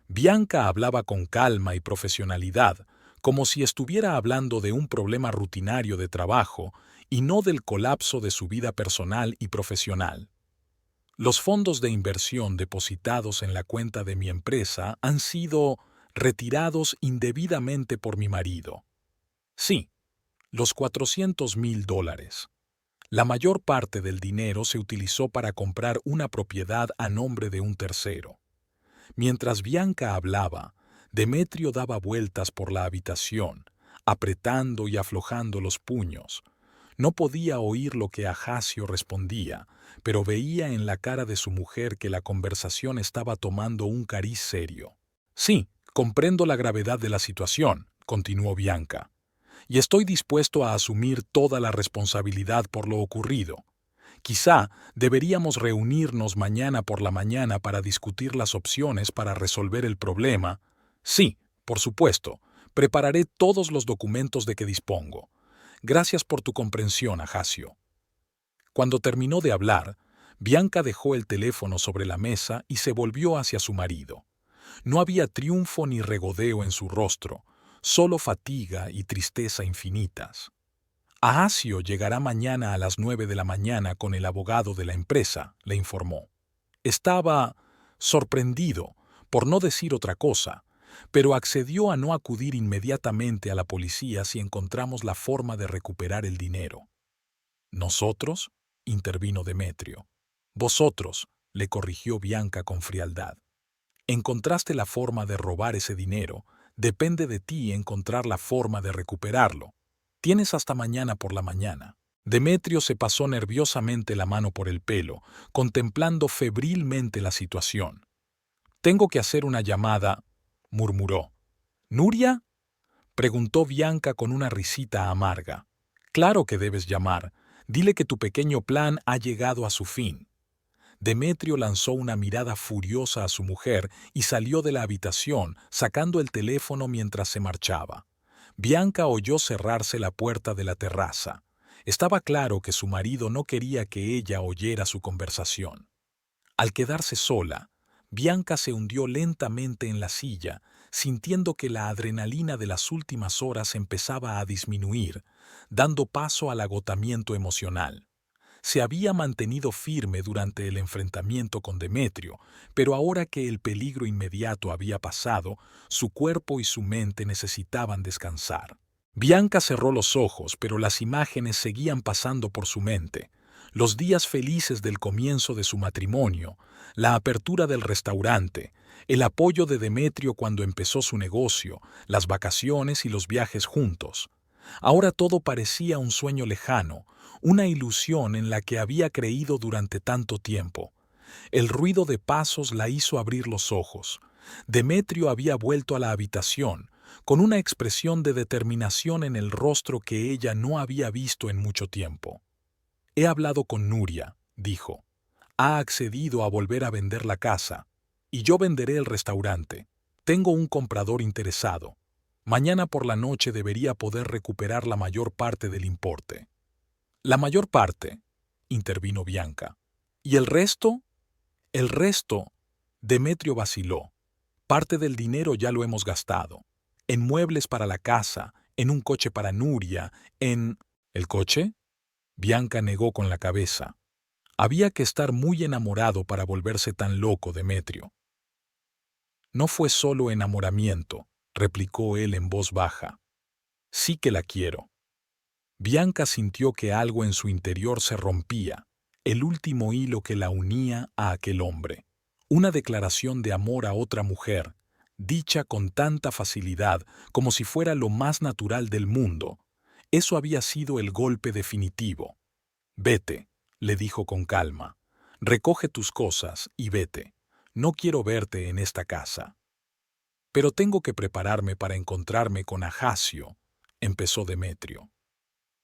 Bianca hablaba con calma y profesionalidad, como si estuviera hablando de un problema rutinario de trabajo y no del colapso de su vida personal y profesional. Los fondos de inversión depositados en la cuenta de mi empresa han sido retirados indebidamente por mi marido. Sí, los $400,000. La mayor parte del dinero se utilizó para comprar una propiedad a nombre de un tercero. Mientras Bianca hablaba, Demetrio daba vueltas por la habitación, apretando y aflojando los puños. No podía oír lo que Ahacio respondía, pero veía en la cara de su mujer que la conversación estaba tomando un cariz serio. Sí, comprendo la gravedad de la situación, continuó Bianca, y estoy dispuesto a asumir toda la responsabilidad por lo ocurrido. Quizá deberíamos reunirnos mañana por la mañana para discutir las opciones para resolver el problema. Sí, por supuesto, prepararé todos los documentos de que dispongo. Gracias por tu comprensión, Ahacio. Cuando terminó de hablar, Bianca dejó el teléfono sobre la mesa y se volvió hacia su marido. No había triunfo ni regodeo en su rostro, solo fatiga y tristeza infinitas. Ahacio llegará mañana a las 9 de la mañana con el abogado de la empresa, le informó. Estaba sorprendido, por no decir otra cosa, pero accedió a no acudir inmediatamente a la policía si encontramos la forma de recuperar el dinero. ¿Nosotros?, intervino Demetrio. Vosotros, le corrigió Bianca con frialdad. Encontraste la forma de robar ese dinero, depende de ti encontrar la forma de recuperarlo. Tienes hasta mañana por la mañana. Demetrio se pasó nerviosamente la mano por el pelo, contemplando febrilmente la situación. Tengo que hacer una llamada, murmuró. ¿Nuria?, preguntó Bianca con una risita amarga. Claro que debes llamar. Dile que tu pequeño plan ha llegado a su fin. Demetrio lanzó una mirada furiosa a su mujer y salió de la habitación, sacando el teléfono mientras se marchaba. Bianca oyó cerrarse la puerta de la terraza. Estaba claro que su marido no quería que ella oyera su conversación. Al quedarse sola, Bianca se hundió lentamente en la silla, sintiendo que la adrenalina de las últimas horas empezaba a disminuir, dando paso al agotamiento emocional. Se había mantenido firme durante el enfrentamiento con Demetrio, pero ahora que el peligro inmediato había pasado, su cuerpo y su mente necesitaban descansar. Bianca cerró los ojos, pero las imágenes seguían pasando por su mente. Los días felices del comienzo de su matrimonio, la apertura del restaurante, el apoyo de Demetrio cuando empezó su negocio, las vacaciones y los viajes juntos. Ahora todo parecía un sueño lejano, una ilusión en la que había creído durante tanto tiempo. El ruido de pasos la hizo abrir los ojos. Demetrio había vuelto a la habitación, con una expresión de determinación en el rostro que ella no había visto en mucho tiempo. «He hablado con Nuria», dijo. «Ha accedido a volver a vender la casa, y yo venderé el restaurante. Tengo un comprador interesado. Mañana por la noche debería poder recuperar la mayor parte del importe». «¿La mayor parte?», intervino Bianca. «¿Y el resto?». «El resto», Demetrio vaciló. «Parte del dinero ya lo hemos gastado. En muebles para la casa, en un coche para Nuria, en...». «¿El coche?». Bianca negó con la cabeza. Había que estar muy enamorado para volverse tan loco, Demetrio. «No fue solo enamoramiento», replicó él en voz baja. «Sí que la quiero». Bianca sintió que algo en su interior se rompía, el último hilo que la unía a aquel hombre. Una declaración de amor a otra mujer, dicha con tanta facilidad como si fuera lo más natural del mundo. Eso había sido el golpe definitivo. «Vete», le dijo con calma. «Recoge tus cosas y vete. No quiero verte en esta casa». «Pero tengo que prepararme para encontrarme con Ajaccio», empezó Demetrio.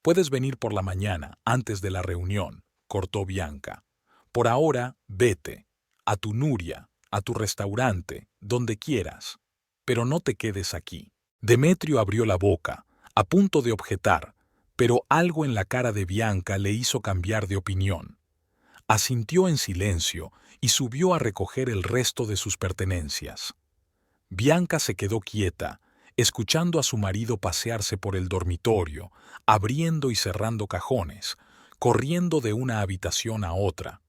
«Puedes venir por la mañana, antes de la reunión», cortó Bianca. «Por ahora, vete. A tu Nuria, a tu restaurante, donde quieras. Pero no te quedes aquí». Demetrio abrió la boca, a punto de objetar, pero algo en la cara de Bianca le hizo cambiar de opinión. Asintió en silencio y subió a recoger el resto de sus pertenencias. Bianca se quedó quieta, escuchando a su marido pasearse por el dormitorio, abriendo y cerrando cajones, corriendo de una habitación a otra.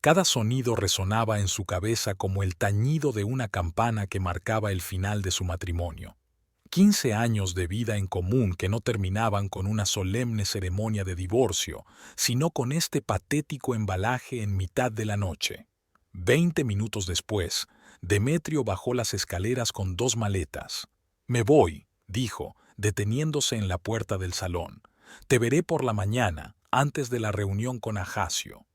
Cada sonido resonaba en su cabeza como el tañido de una campana que marcaba el final de su matrimonio. 15 años de vida en común que no terminaban con una solemne ceremonia de divorcio, sino con este patético embalaje en mitad de la noche. 20 minutos después, Demetrio bajó las escaleras con 2 maletas. «Me voy», dijo, deteniéndose en la puerta del salón. «Te veré por la mañana, antes de la reunión con Ajaccio».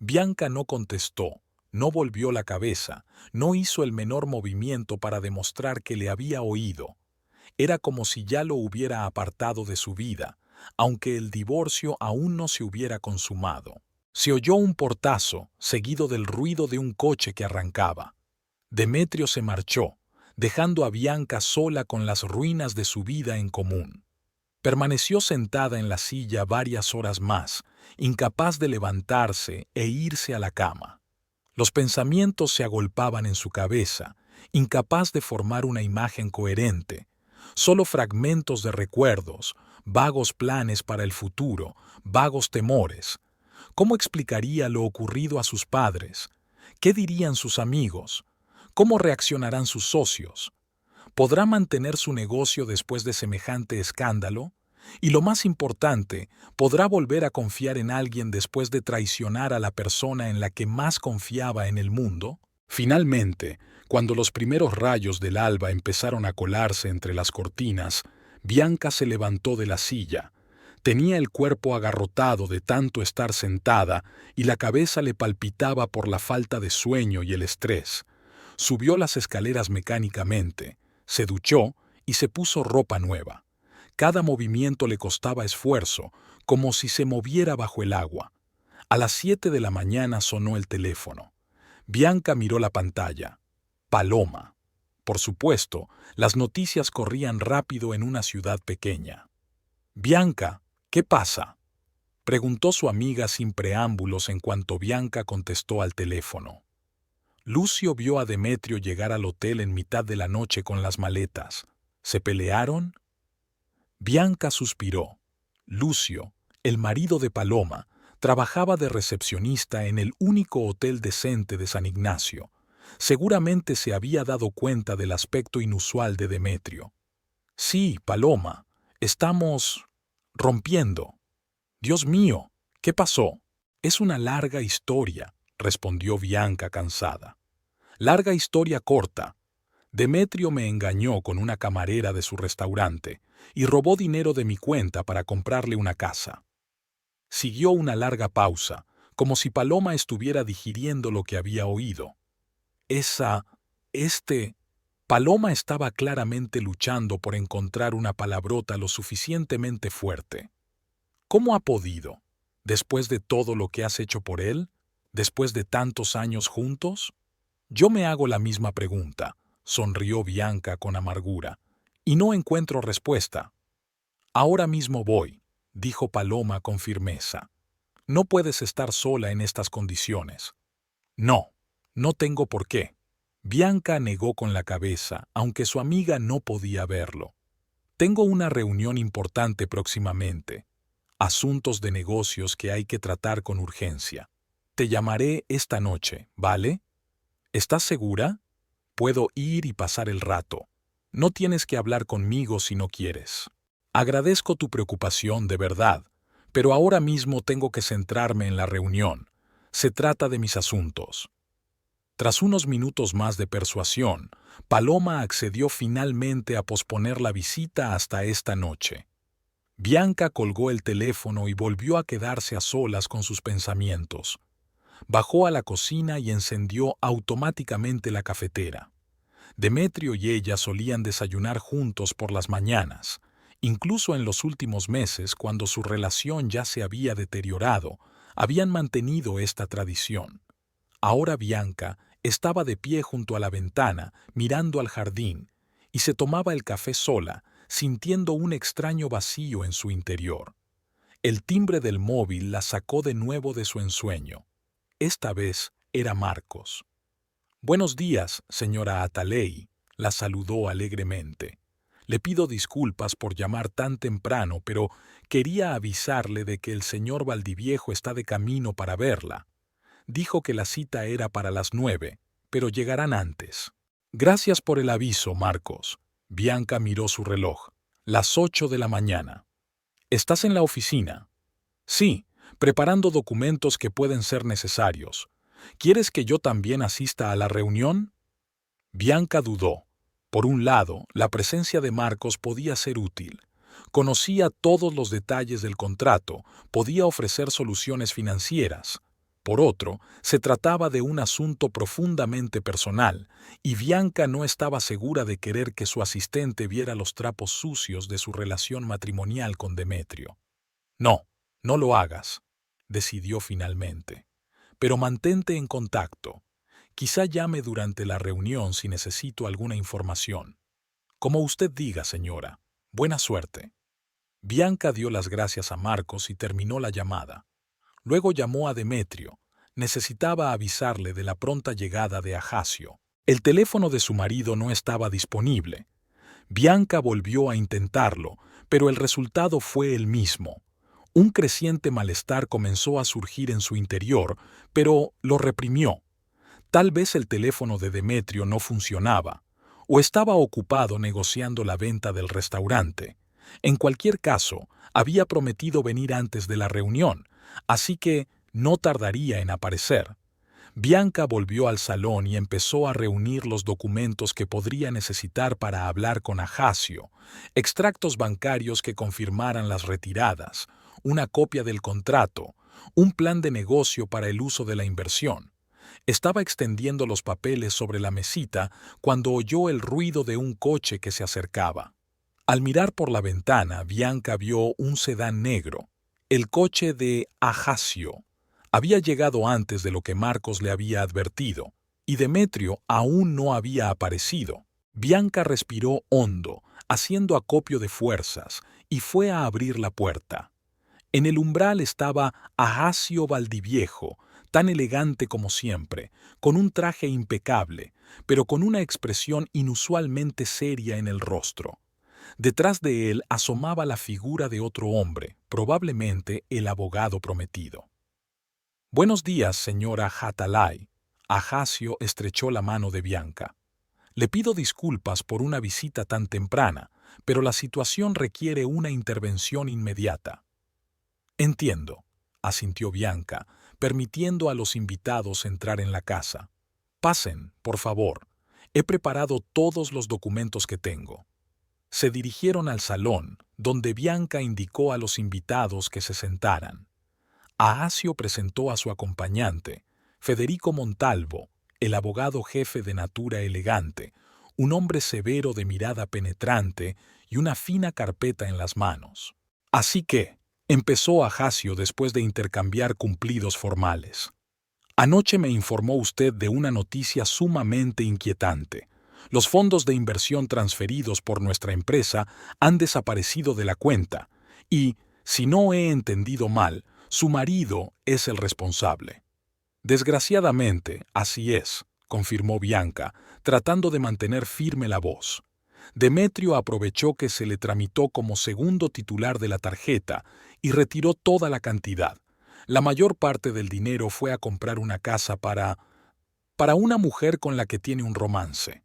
Bianca no contestó, no volvió la cabeza, no hizo el menor movimiento para demostrar que le había oído. Era como si ya lo hubiera apartado de su vida, aunque el divorcio aún no se hubiera consumado. Se oyó un portazo, seguido del ruido de un coche que arrancaba. Demetrio se marchó, dejando a Bianca sola con las ruinas de su vida en común. Permaneció sentada en la silla varias horas más, incapaz de levantarse e irse a la cama. Los pensamientos se agolpaban en su cabeza, incapaz de formar una imagen coherente. Solo fragmentos de recuerdos, vagos planes para el futuro, vagos temores. ¿Cómo explicaría lo ocurrido a sus padres? ¿Qué dirían sus amigos? ¿Cómo reaccionarán sus socios? ¿Podrá mantener su negocio después de semejante escándalo? Y lo más importante, ¿podrá volver a confiar en alguien después de traicionar a la persona en la que más confiaba en el mundo? Finalmente, cuando los primeros rayos del alba empezaron a colarse entre las cortinas, Bianca se levantó de la silla. Tenía el cuerpo agarrotado de tanto estar sentada y la cabeza le palpitaba por la falta de sueño y el estrés. Subió las escaleras mecánicamente, se duchó y se puso ropa nueva. Cada movimiento le costaba esfuerzo, como si se moviera bajo el agua. A las 7 de la mañana sonó el teléfono. Bianca miró la pantalla. Paloma. Por supuesto, las noticias corrían rápido en una ciudad pequeña. «Bianca, ¿qué pasa?», preguntó su amiga sin preámbulos en cuanto Bianca contestó al teléfono. Lucio vio a Demetrio llegar al hotel en mitad de la noche con las maletas. ¿Se pelearon? Bianca suspiró. Lucio, el marido de Paloma, trabajaba de recepcionista en el único hotel decente de San Ignacio. Seguramente se había dado cuenta del aspecto inusual de Demetrio. Sí, Paloma, estamos rompiendo. Dios mío, ¿qué pasó? Es una larga historia, respondió Bianca cansada. Larga historia corta. Demetrio me engañó con una camarera de su restaurante y robó dinero de mi cuenta para comprarle una casa. Siguió una larga pausa, como si Paloma estuviera digiriendo lo que había oído. Paloma estaba claramente luchando por encontrar una palabrota lo suficientemente fuerte. ¿Cómo ha podido? ¿Después de todo lo que has hecho por él? ¿Después de tantos años juntos? Yo me hago la misma pregunta, sonrió Bianca con amargura, y no encuentro respuesta. Ahora mismo voy, dijo Paloma con firmeza. No puedes estar sola en estas condiciones. No, no tengo por qué. Bianca negó con la cabeza, aunque su amiga no podía verlo. Tengo una reunión importante próximamente. Asuntos de negocios que hay que tratar con urgencia. Te llamaré esta noche, ¿vale? ¿Estás segura? Puedo ir y pasar el rato. No tienes que hablar conmigo si no quieres. Agradezco tu preocupación de verdad, pero ahora mismo tengo que centrarme en la reunión. Se trata de mis asuntos. Tras unos minutos más de persuasión, Paloma accedió finalmente a posponer la visita hasta esta noche. Bianca colgó el teléfono y volvió a quedarse a solas con sus pensamientos. Bajó a la cocina y encendió automáticamente la cafetera. Demetrio y ella solían desayunar juntos por las mañanas. Incluso en los últimos meses, cuando su relación ya se había deteriorado, habían mantenido esta tradición. Ahora Bianca estaba de pie junto a la ventana, mirando al jardín, y se tomaba el café sola, sintiendo un extraño vacío en su interior. El timbre del móvil la sacó de nuevo de su ensueño. Esta vez era Marcos. «Buenos días, señora Atalay», la saludó alegremente. «Le pido disculpas por llamar tan temprano, pero quería avisarle de que el señor Valdiviejo está de camino para verla. Dijo que la cita era para las 9, pero llegarán antes». «Gracias por el aviso, Marcos». Bianca miró su reloj. «Las 8 de la mañana». «¿Estás en la oficina?» «Sí, preparando documentos que pueden ser necesarios. ¿Quieres que yo también asista a la reunión?» Bianca dudó. Por un lado, la presencia de Marcos podía ser útil. Conocía todos los detalles del contrato, podía ofrecer soluciones financieras. Por otro, se trataba de un asunto profundamente personal, y Bianca no estaba segura de querer que su asistente viera los trapos sucios de su relación matrimonial con Demetrio. «No, no lo hagas», decidió finalmente. «Pero mantente en contacto. Quizá llame durante la reunión si necesito alguna información. Como usted diga, señora. Buena suerte». Bianca dio las gracias a Marcos y terminó la llamada. Luego llamó a Demetrio. Necesitaba avisarle de la pronta llegada de Ajaccio. El teléfono de su marido no estaba disponible. Bianca volvió a intentarlo, pero el resultado fue el mismo. Un creciente malestar comenzó a surgir en su interior, pero lo reprimió. Tal vez el teléfono de Demetrio no funcionaba, o estaba ocupado negociando la venta del restaurante. En cualquier caso, había prometido venir antes de la reunión, así que no tardaría en aparecer. Bianca volvió al salón y empezó a reunir los documentos que podría necesitar para hablar con Ajaccio: extractos bancarios que confirmaran las retiradas, una copia del contrato, un plan de negocio para el uso de la inversión. Estaba extendiendo los papeles sobre la mesita cuando oyó el ruido de un coche que se acercaba. Al mirar por la ventana, Bianca vio un sedán negro, el coche de Ajaccio. Había llegado antes de lo que Marcos le había advertido, y Demetrio aún no había aparecido. Bianca respiró hondo, haciendo acopio de fuerzas, y fue a abrir la puerta. En el umbral estaba Ahacio Valdiviejo, tan elegante como siempre, con un traje impecable, pero con una expresión inusualmente seria en el rostro. Detrás de él asomaba la figura de otro hombre, probablemente el abogado prometido. «Buenos días, señora Hatalay». Ahacio estrechó la mano de Bianca. «Le pido disculpas por una visita tan temprana, pero la situación requiere una intervención inmediata». «Entiendo», asintió Bianca, permitiendo a los invitados entrar en la casa. «Pasen, por favor. He preparado todos los documentos que tengo». Se dirigieron al salón, donde Bianca indicó a los invitados que se sentaran. Ahacio presentó a su acompañante, Federico Montalvo, el abogado jefe de natura elegante, un hombre severo de mirada penetrante y una fina carpeta en las manos. «Así que», empezó Ahacio después de intercambiar cumplidos formales. «Anoche me informó usted de una noticia sumamente inquietante. Los fondos de inversión transferidos por nuestra empresa han desaparecido de la cuenta y, si no he entendido mal, su marido es el responsable». «Desgraciadamente, así es», confirmó Bianca, tratando de mantener firme la voz. «Demetrio aprovechó que se le tramitó como segundo titular de la tarjeta y retiró toda la cantidad. La mayor parte del dinero fue a comprar una casa para una mujer con la que tiene un romance».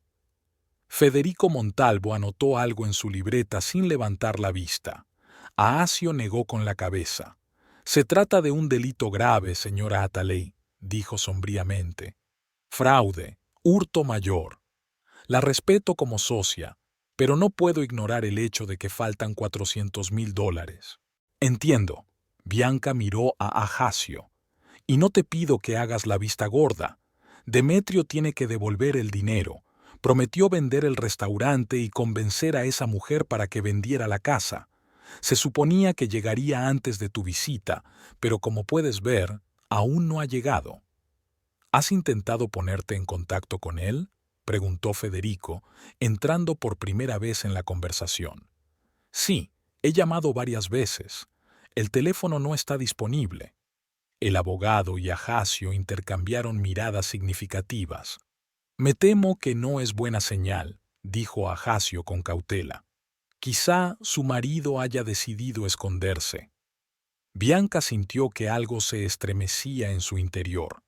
Federico Montalvo anotó algo en su libreta sin levantar la vista. Ahacio negó con la cabeza. «Se trata de un delito grave, señora Atalay», dijo sombríamente. «Fraude, hurto mayor. La respeto como socia, pero no puedo ignorar el hecho de que faltan $400,000. «Entiendo». Bianca miró a Ahacio. «Y no te pido que hagas la vista gorda. Demetrio tiene que devolver el dinero. Prometió vender el restaurante y convencer a esa mujer para que vendiera la casa. Se suponía que llegaría antes de tu visita, pero como puedes ver, aún no ha llegado». «¿Has intentado ponerte en contacto con él?», preguntó Federico, entrando por primera vez en la conversación. «Sí, he llamado varias veces. El teléfono no está disponible». El abogado y Ahacio intercambiaron miradas significativas. «Me temo que no es buena señal», dijo Ahacio con cautela. «Quizá su marido haya decidido esconderse». Bianca sintió que algo se estremecía en su interior.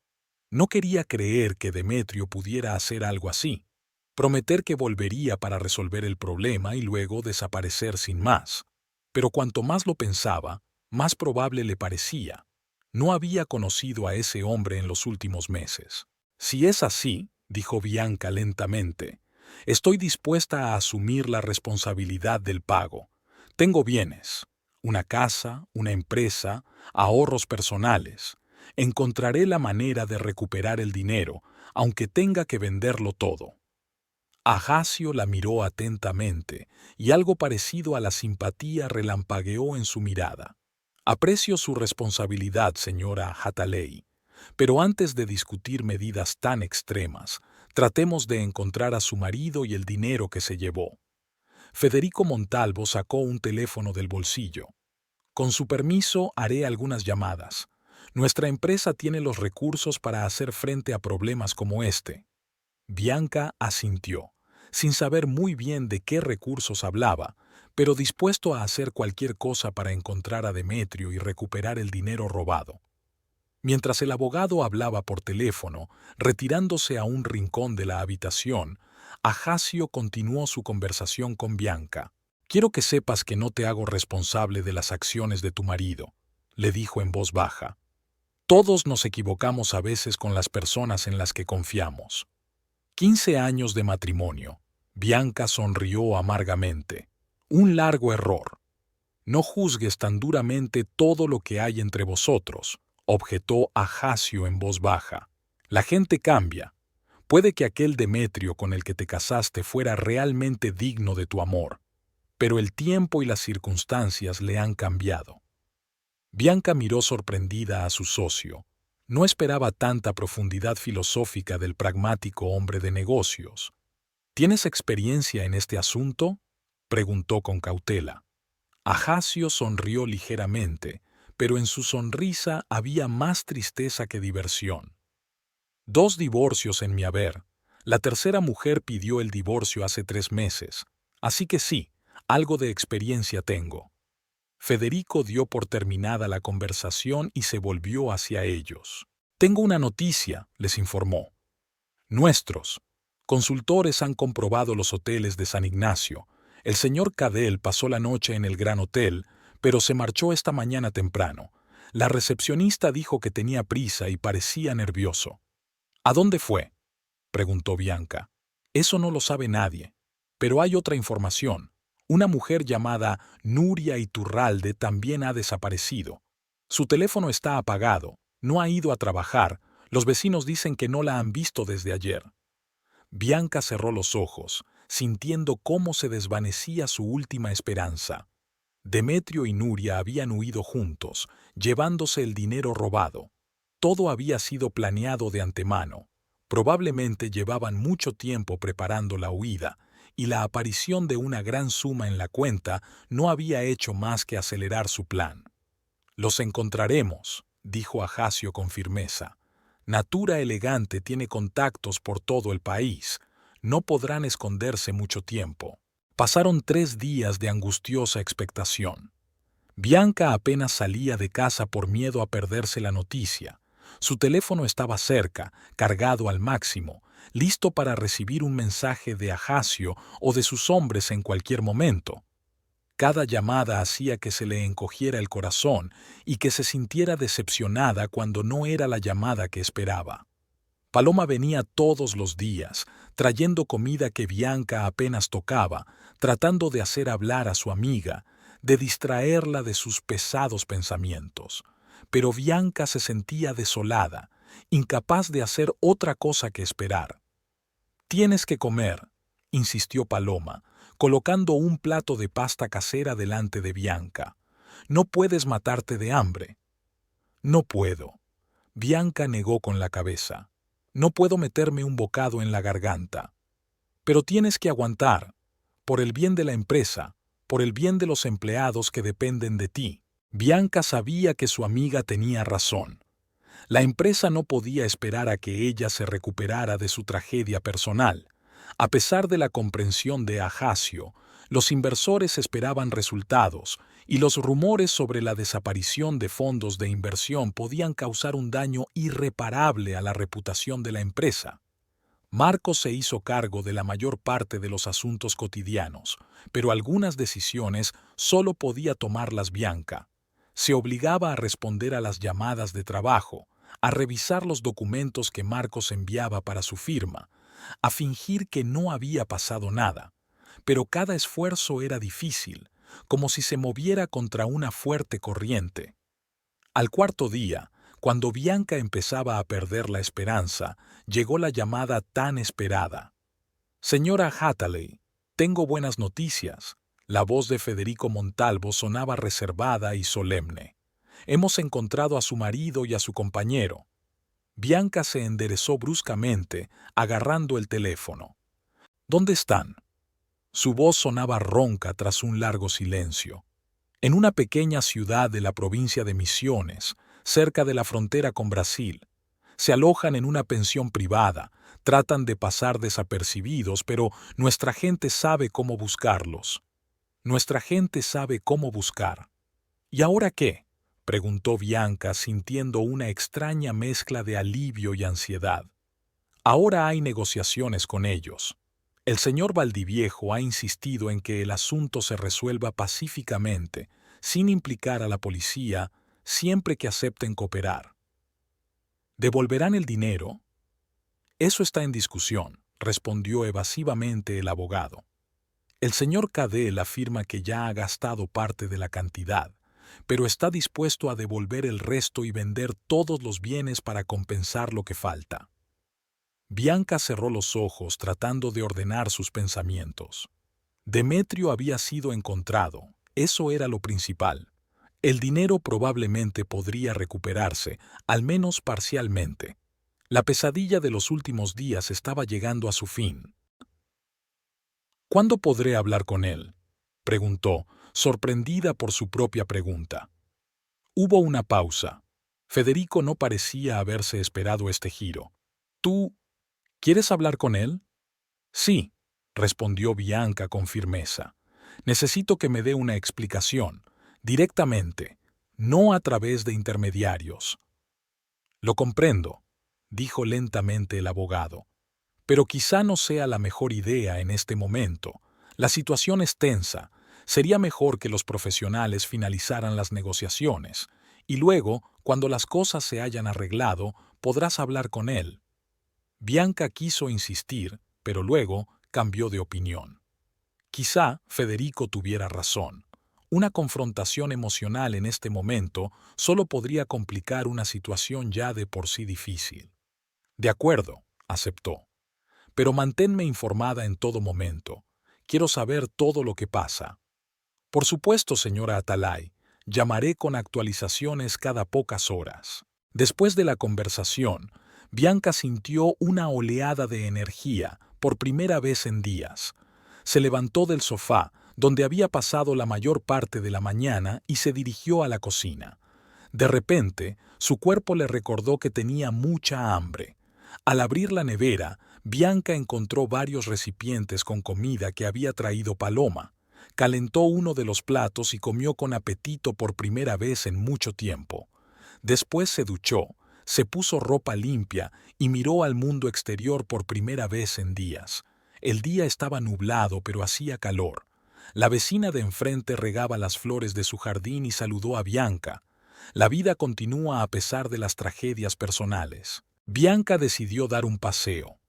No quería creer que Demetrio pudiera hacer algo así, prometer que volvería para resolver el problema y luego desaparecer sin más. Pero cuanto más lo pensaba, más probable le parecía. No había conocido a ese hombre en los últimos meses. «Si es así», dijo Bianca lentamente, «estoy dispuesta a asumir la responsabilidad del pago. Tengo bienes, una casa, una empresa, ahorros personales. Encontraré la manera de recuperar el dinero, aunque tenga que venderlo todo». Ahacio la miró atentamente y algo parecido a la simpatía relampagueó en su mirada. «Aprecio su responsabilidad, señora Hatalay, pero antes de discutir medidas tan extremas, tratemos de encontrar a su marido y el dinero que se llevó». Federico Montalvo sacó un teléfono del bolsillo. «Con su permiso, haré algunas llamadas. Nuestra empresa tiene los recursos para hacer frente a problemas como este». Bianca asintió, sin saber muy bien de qué recursos hablaba, pero dispuesto a hacer cualquier cosa para encontrar a Demetrio y recuperar el dinero robado. Mientras el abogado hablaba por teléfono, retirándose a un rincón de la habitación, Ahacio continuó su conversación con Bianca. «Quiero que sepas que no te hago responsable de las acciones de tu marido», le dijo en voz baja. «Todos nos equivocamos a veces con las personas en las que confiamos». 15 años de matrimonio. Bianca sonrió amargamente. «Un largo error». «No juzgues tan duramente todo lo que hay entre vosotros», objetó Ahacio en voz baja. «La gente cambia. Puede que aquel Demetrio con el que te casaste fuera realmente digno de tu amor, pero el tiempo y las circunstancias le han cambiado». Bianca miró sorprendida a su socio. No esperaba tanta profundidad filosófica del pragmático hombre de negocios. «¿Tienes experiencia en este asunto?», preguntó con cautela. Ahacio sonrió ligeramente, pero en su sonrisa había más tristeza que diversión. 2 divorcios en mi haber. La tercera mujer pidió el divorcio hace 3 meses. Así que sí, algo de experiencia tengo. Federico dio por terminada la conversación y se volvió hacia ellos. Tengo una noticia, les informó. Nuestros consultores han comprobado los hoteles de San Ignacio. El señor Cadell pasó la noche en el Gran Hotel, pero se marchó esta mañana temprano. La recepcionista dijo que tenía prisa y parecía nervioso. ¿A dónde fue?, preguntó Bianca. Eso no lo sabe nadie. Pero hay otra información. Una mujer llamada Nuria Iturralde también ha desaparecido. Su teléfono está apagado, no ha ido a trabajar. Los vecinos dicen que no la han visto desde ayer. Bianca cerró los ojos, sintiendo cómo se desvanecía su última esperanza. Demetrio y Nuria habían huido juntos, llevándose el dinero robado. Todo había sido planeado de antemano. Probablemente llevaban mucho tiempo preparando la huida, y la aparición de una gran suma en la cuenta no había hecho más que acelerar su plan. «Los encontraremos», dijo Ajacio con firmeza. «Natura Elegante tiene contactos por todo el país. No podrán esconderse mucho tiempo». Pasaron 3 días de angustiosa expectación. Bianca apenas salía de casa por miedo a perderse la noticia. Su teléfono estaba cerca, cargado al máximo, listo para recibir un mensaje de Ajacio o de sus hombres en cualquier momento. Cada llamada hacía que se le encogiera el corazón y que se sintiera decepcionada cuando no era la llamada que esperaba. Paloma venía todos los días, trayendo comida que Bianca apenas tocaba, tratando de hacer hablar a su amiga, de distraerla de sus pesados pensamientos. Pero Bianca se sentía desolada, incapaz de hacer otra cosa que esperar. «Tienes que comer», insistió Paloma, colocando un plato de pasta casera delante de Bianca. «No puedes matarte de hambre». «No puedo». Bianca negó con la cabeza. «No puedo meterme un bocado en la garganta». «Pero tienes que aguantar, por el bien de la empresa, por el bien de los empleados que dependen de ti». Bianca sabía que su amiga tenía razón. La empresa no podía esperar a que ella se recuperara de su tragedia personal. A pesar de la comprensión de Ajacio, los inversores esperaban resultados, y los rumores sobre la desaparición de fondos de inversión podían causar un daño irreparable a la reputación de la empresa. Marcos se hizo cargo de la mayor parte de los asuntos cotidianos, pero algunas decisiones solo podía tomarlas Bianca. Se obligaba a responder a las llamadas de trabajo, a revisar los documentos que Marcos enviaba para su firma, a fingir que no había pasado nada. Pero cada esfuerzo era difícil, como si se moviera contra una fuerte corriente. Al 4.º día, cuando Bianca empezaba a perder la esperanza, llegó la llamada tan esperada. «Señora Hathaway, tengo buenas noticias». La voz de Federico Montalvo sonaba reservada y solemne. «Hemos encontrado a su marido y a su compañero». Bianca se enderezó bruscamente, agarrando el teléfono. «¿Dónde están?». Su voz sonaba ronca tras un largo silencio. «En una pequeña ciudad de la provincia de Misiones, cerca de la frontera con Brasil. Se alojan en una pensión privada, tratan de pasar desapercibidos, pero nuestra gente sabe cómo buscarlos. Nuestra gente sabe cómo buscar». «¿Y ahora qué?», preguntó Bianca, sintiendo una extraña mezcla de alivio y ansiedad. «Ahora hay negociaciones con ellos. El señor Valdiviejo ha insistido en que el asunto se resuelva pacíficamente, sin implicar a la policía, siempre que acepten cooperar». «¿Devolverán el dinero?». «Eso está en discusión», respondió evasivamente el abogado. «El señor Cadell afirma que ya ha gastado parte de la cantidad, pero está dispuesto a devolver el resto y vender todos los bienes para compensar lo que falta». Bianca cerró los ojos tratando de ordenar sus pensamientos. Demetrio había sido encontrado, eso era lo principal. El dinero probablemente podría recuperarse, al menos parcialmente. La pesadilla de los últimos días estaba llegando a su fin. «¿Cuándo podré hablar con él?», preguntó, sorprendida por su propia pregunta. Hubo una pausa. Federico no parecía haberse esperado este giro. ¿Tú quieres hablar con él? Sí, respondió Bianca con firmeza. Necesito que me dé una explicación, directamente, no a través de intermediarios. Lo comprendo, dijo lentamente el abogado. Pero quizá no sea la mejor idea en este momento. La situación es tensa. Sería mejor que los profesionales finalizaran las negociaciones, y luego, cuando las cosas se hayan arreglado, podrás hablar con él. Bianca quiso insistir, pero luego cambió de opinión. Quizá Federico tuviera razón. Una confrontación emocional en este momento solo podría complicar una situación ya de por sí difícil. De acuerdo, aceptó. Pero manténme informada en todo momento. Quiero saber todo lo que pasa. Por supuesto, señora Atalay, llamaré con actualizaciones cada pocas horas. Después de la conversación, Bianca sintió una oleada de energía por primera vez en días. Se levantó del sofá, donde había pasado la mayor parte de la mañana, y se dirigió a la cocina. De repente, su cuerpo le recordó que tenía mucha hambre. Al abrir la nevera, Bianca encontró varios recipientes con comida que había traído Paloma. Calentó uno de los platos y comió con apetito por primera vez en mucho tiempo. Después se duchó, se puso ropa limpia y miró al mundo exterior por primera vez en días. El día estaba nublado, pero hacía calor. La vecina de enfrente regaba las flores de su jardín y saludó a Bianca. La vida continúa a pesar de las tragedias personales. Bianca decidió dar un paseo.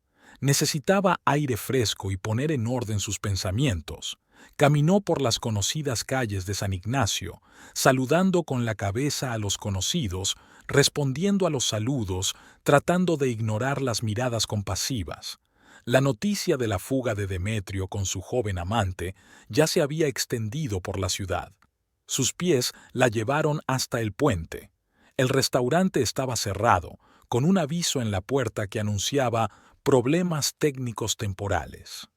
Necesitaba aire fresco y poner en orden sus pensamientos. Caminó por las conocidas calles de San Ignacio, saludando con la cabeza a los conocidos, respondiendo a los saludos, tratando de ignorar las miradas compasivas. La noticia de la fuga de Demetrio con su joven amante ya se había extendido por la ciudad. Sus pies la llevaron hasta el puente. El restaurante estaba cerrado, con un aviso en la puerta que anunciaba problemas técnicos temporales.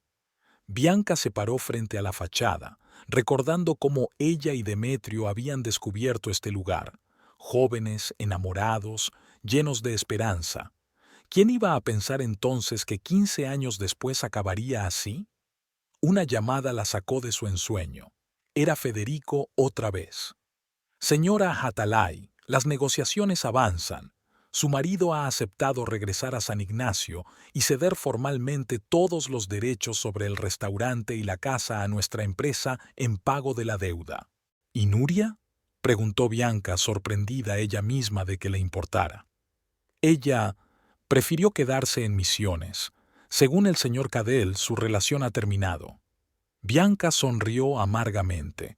Bianca se paró frente a la fachada, recordando cómo ella y Demetrio habían descubierto este lugar, jóvenes, enamorados, llenos de esperanza. ¿Quién iba a pensar entonces que 15 años después acabaría así? Una llamada la sacó de su ensueño. Era Federico otra vez. Señora Atalay, las negociaciones avanzan. Su marido ha aceptado regresar a San Ignacio y ceder formalmente todos los derechos sobre el restaurante y la casa a nuestra empresa en pago de la deuda. ¿Y Nuria?, preguntó Bianca, sorprendida ella misma de que le importara. Ella prefirió quedarse en Misiones. Según el señor Cadell, su relación ha terminado. Bianca sonrió amargamente.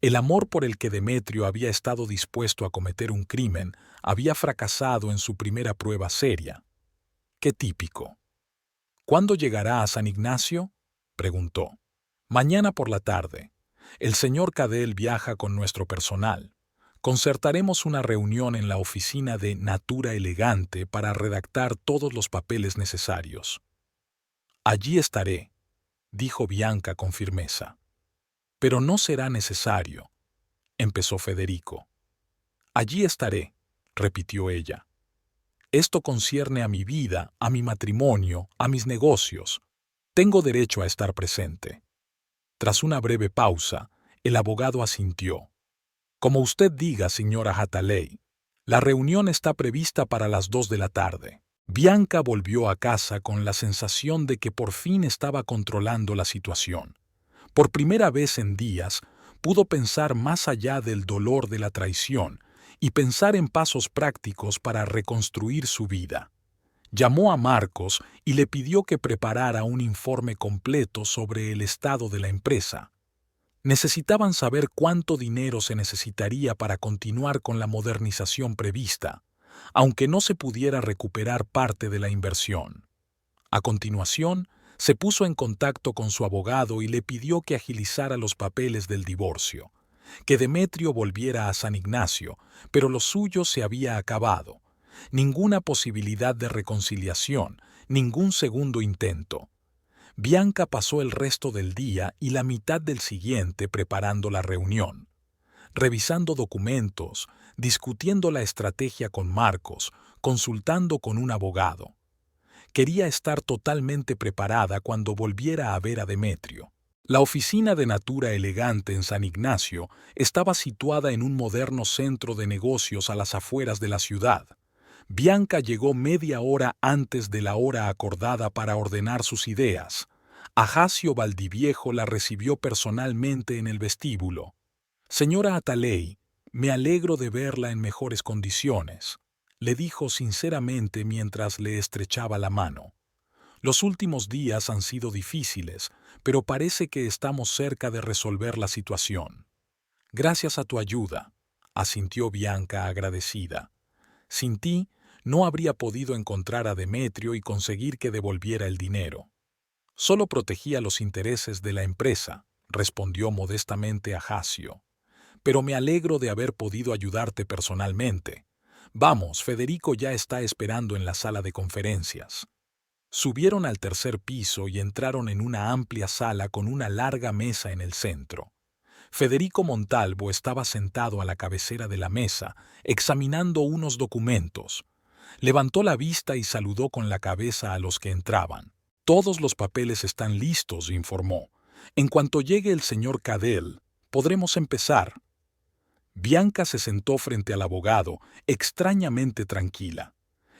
El amor por el que Demetrio había estado dispuesto a cometer un crimen había fracasado en su primera prueba seria. ¡Qué típico! ¿Cuándo llegará a San Ignacio?, preguntó. Mañana por la tarde. El señor Cadell viaja con nuestro personal. Concertaremos una reunión en la oficina de Natura Elegante para redactar todos los papeles necesarios. Allí estaré, dijo Bianca con firmeza. Pero no será necesario, empezó Federico. Allí estaré, repitió ella. Esto concierne a mi vida, a mi matrimonio, a mis negocios. Tengo derecho a estar presente. Tras una breve pausa, el abogado asintió. Como usted diga, señora Atalay. La reunión está prevista para las 2 de la tarde. Bianca volvió a casa con la sensación de que por fin estaba controlando la situación. Por primera vez en días, pudo pensar más allá del dolor de la traición y pensar en pasos prácticos para reconstruir su vida. Llamó a Marcos y le pidió que preparara un informe completo sobre el estado de la empresa. Necesitaban saber cuánto dinero se necesitaría para continuar con la modernización prevista, aunque no se pudiera recuperar parte de la inversión. A continuación, se puso en contacto con su abogado y le pidió que agilizara los papeles del divorcio, que Demetrio volviera a San Ignacio, pero lo suyo se había acabado. Ninguna posibilidad de reconciliación, ningún segundo intento. Bianca pasó el resto del día y la mitad del siguiente preparando la reunión, revisando documentos, discutiendo la estrategia con Marcos, consultando con un abogado. Quería estar totalmente preparada cuando volviera a ver a Demetrio. La oficina de Natura Elegante en San Ignacio estaba situada en un moderno centro de negocios a las afueras de la ciudad. Bianca llegó media hora antes de la hora acordada para ordenar sus ideas. Ajacio Valdiviejo la recibió personalmente en el vestíbulo. «Señora Atalay, me alegro de verla en mejores condiciones», le dijo sinceramente mientras le estrechaba la mano. «Los últimos días han sido difíciles, pero parece que estamos cerca de resolver la situación». «Gracias a tu ayuda», asintió Bianca agradecida. «Sin ti, no habría podido encontrar a Demetrio y conseguir que devolviera el dinero». «Solo protegía los intereses de la empresa», respondió modestamente Ajacio. «Pero me alegro de haber podido ayudarte personalmente. Vamos, Federico ya está esperando en la sala de conferencias». Subieron al tercer piso y entraron en una amplia sala con una larga mesa en el centro. Federico Montalvo estaba sentado a la cabecera de la mesa, examinando unos documentos. Levantó la vista y saludó con la cabeza a los que entraban. «Todos los papeles están listos», informó. «En cuanto llegue el señor Cadell, podremos empezar». Bianca se sentó frente al abogado, extrañamente tranquila.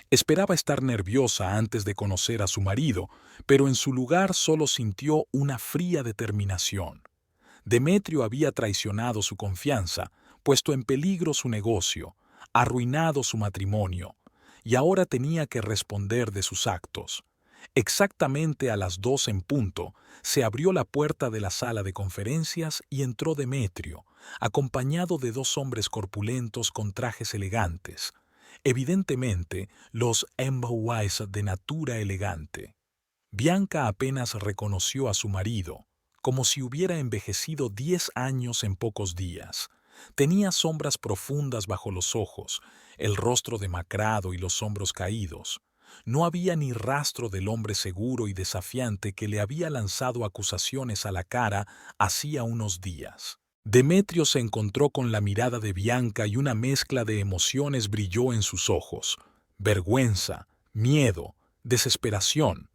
Esperaba estar nerviosa antes de conocer a su marido, pero en su lugar solo sintió una fría determinación. Demetrio había traicionado su confianza, puesto en peligro su negocio, arruinado su matrimonio, y ahora tenía que responder de sus actos. Exactamente a las 2 en punto, se abrió la puerta de la sala de conferencias y entró Demetrio, acompañado de 2 hombres corpulentos con trajes elegantes, evidentemente los envoys de Natura Elegante. Bianca apenas reconoció a su marido, como si hubiera envejecido 10 años en pocos días. Tenía sombras profundas bajo los ojos, el rostro demacrado y los hombros caídos. No había ni rastro del hombre seguro y desafiante que le había lanzado acusaciones a la cara hacía unos días. Demetrio se encontró con la mirada de Bianca y una mezcla de emociones brilló en sus ojos: vergüenza, miedo, desesperación.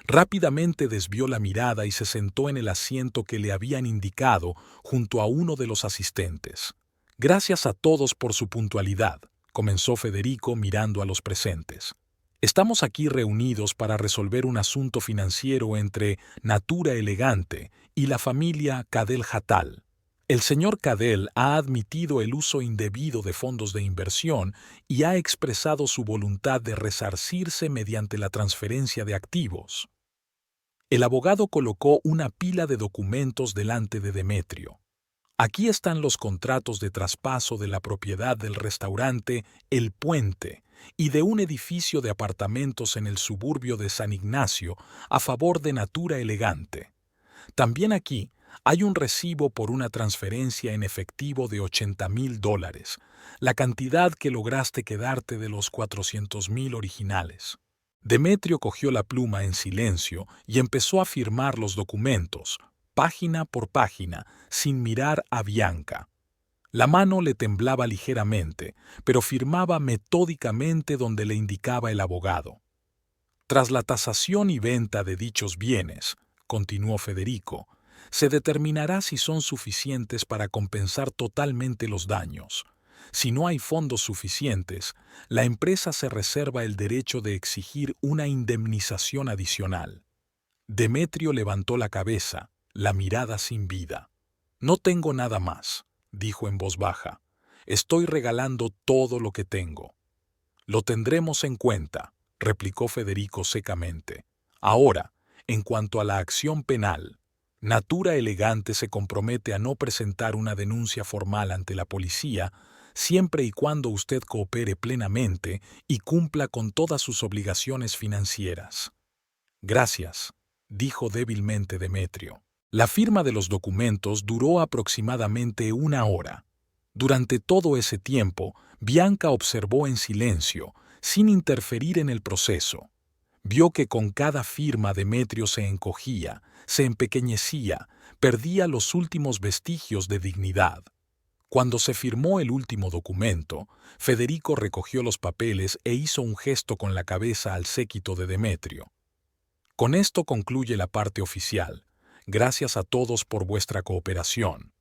Rápidamente desvió la mirada y se sentó en el asiento que le habían indicado junto a uno de los asistentes. «Gracias a todos por su puntualidad», comenzó Federico mirando a los presentes. «Estamos aquí reunidos para resolver un asunto financiero entre Natura Elegante y la familia Cadell Hatal. El señor Cadell ha admitido el uso indebido de fondos de inversión y ha expresado su voluntad de resarcirse mediante la transferencia de activos». El abogado colocó una pila de documentos delante de Demetrio. «Aquí están los contratos de traspaso de la propiedad del restaurante El Puente y de un edificio de apartamentos en el suburbio de San Ignacio a favor de Natura Elegante. También aquí hay un recibo por una transferencia en efectivo de $80,000, la cantidad que lograste quedarte de los 400,000 originales». Demetrio cogió la pluma en silencio y empezó a firmar los documentos, página por página, sin mirar a Bianca. La mano le temblaba ligeramente, pero firmaba metódicamente donde le indicaba el abogado. «Tras la tasación y venta de dichos bienes», continuó Federico, «se determinará si son suficientes para compensar totalmente los daños. Si no hay fondos suficientes, la empresa se reserva el derecho de exigir una indemnización adicional». Demetrio levantó la cabeza, la mirada sin vida. «No tengo nada más», dijo en voz baja. «Estoy regalando todo lo que tengo». «Lo tendremos en cuenta», replicó Federico secamente. «Ahora, en cuanto a la acción penal, Natura Elegante se compromete a no presentar una denuncia formal ante la policía siempre y cuando usted coopere plenamente y cumpla con todas sus obligaciones financieras». «Gracias», dijo débilmente Demetrio. La firma de los documentos duró aproximadamente 1 hora. Durante todo ese tiempo, Bianca observó en silencio, sin interferir en el proceso. Vio que con cada firma Demetrio se encogía, se empequeñecía, perdía los últimos vestigios de dignidad. Cuando se firmó el último documento, Federico recogió los papeles e hizo un gesto con la cabeza al séquito de Demetrio. Con esto concluye la parte oficial. Gracias a todos por vuestra cooperación.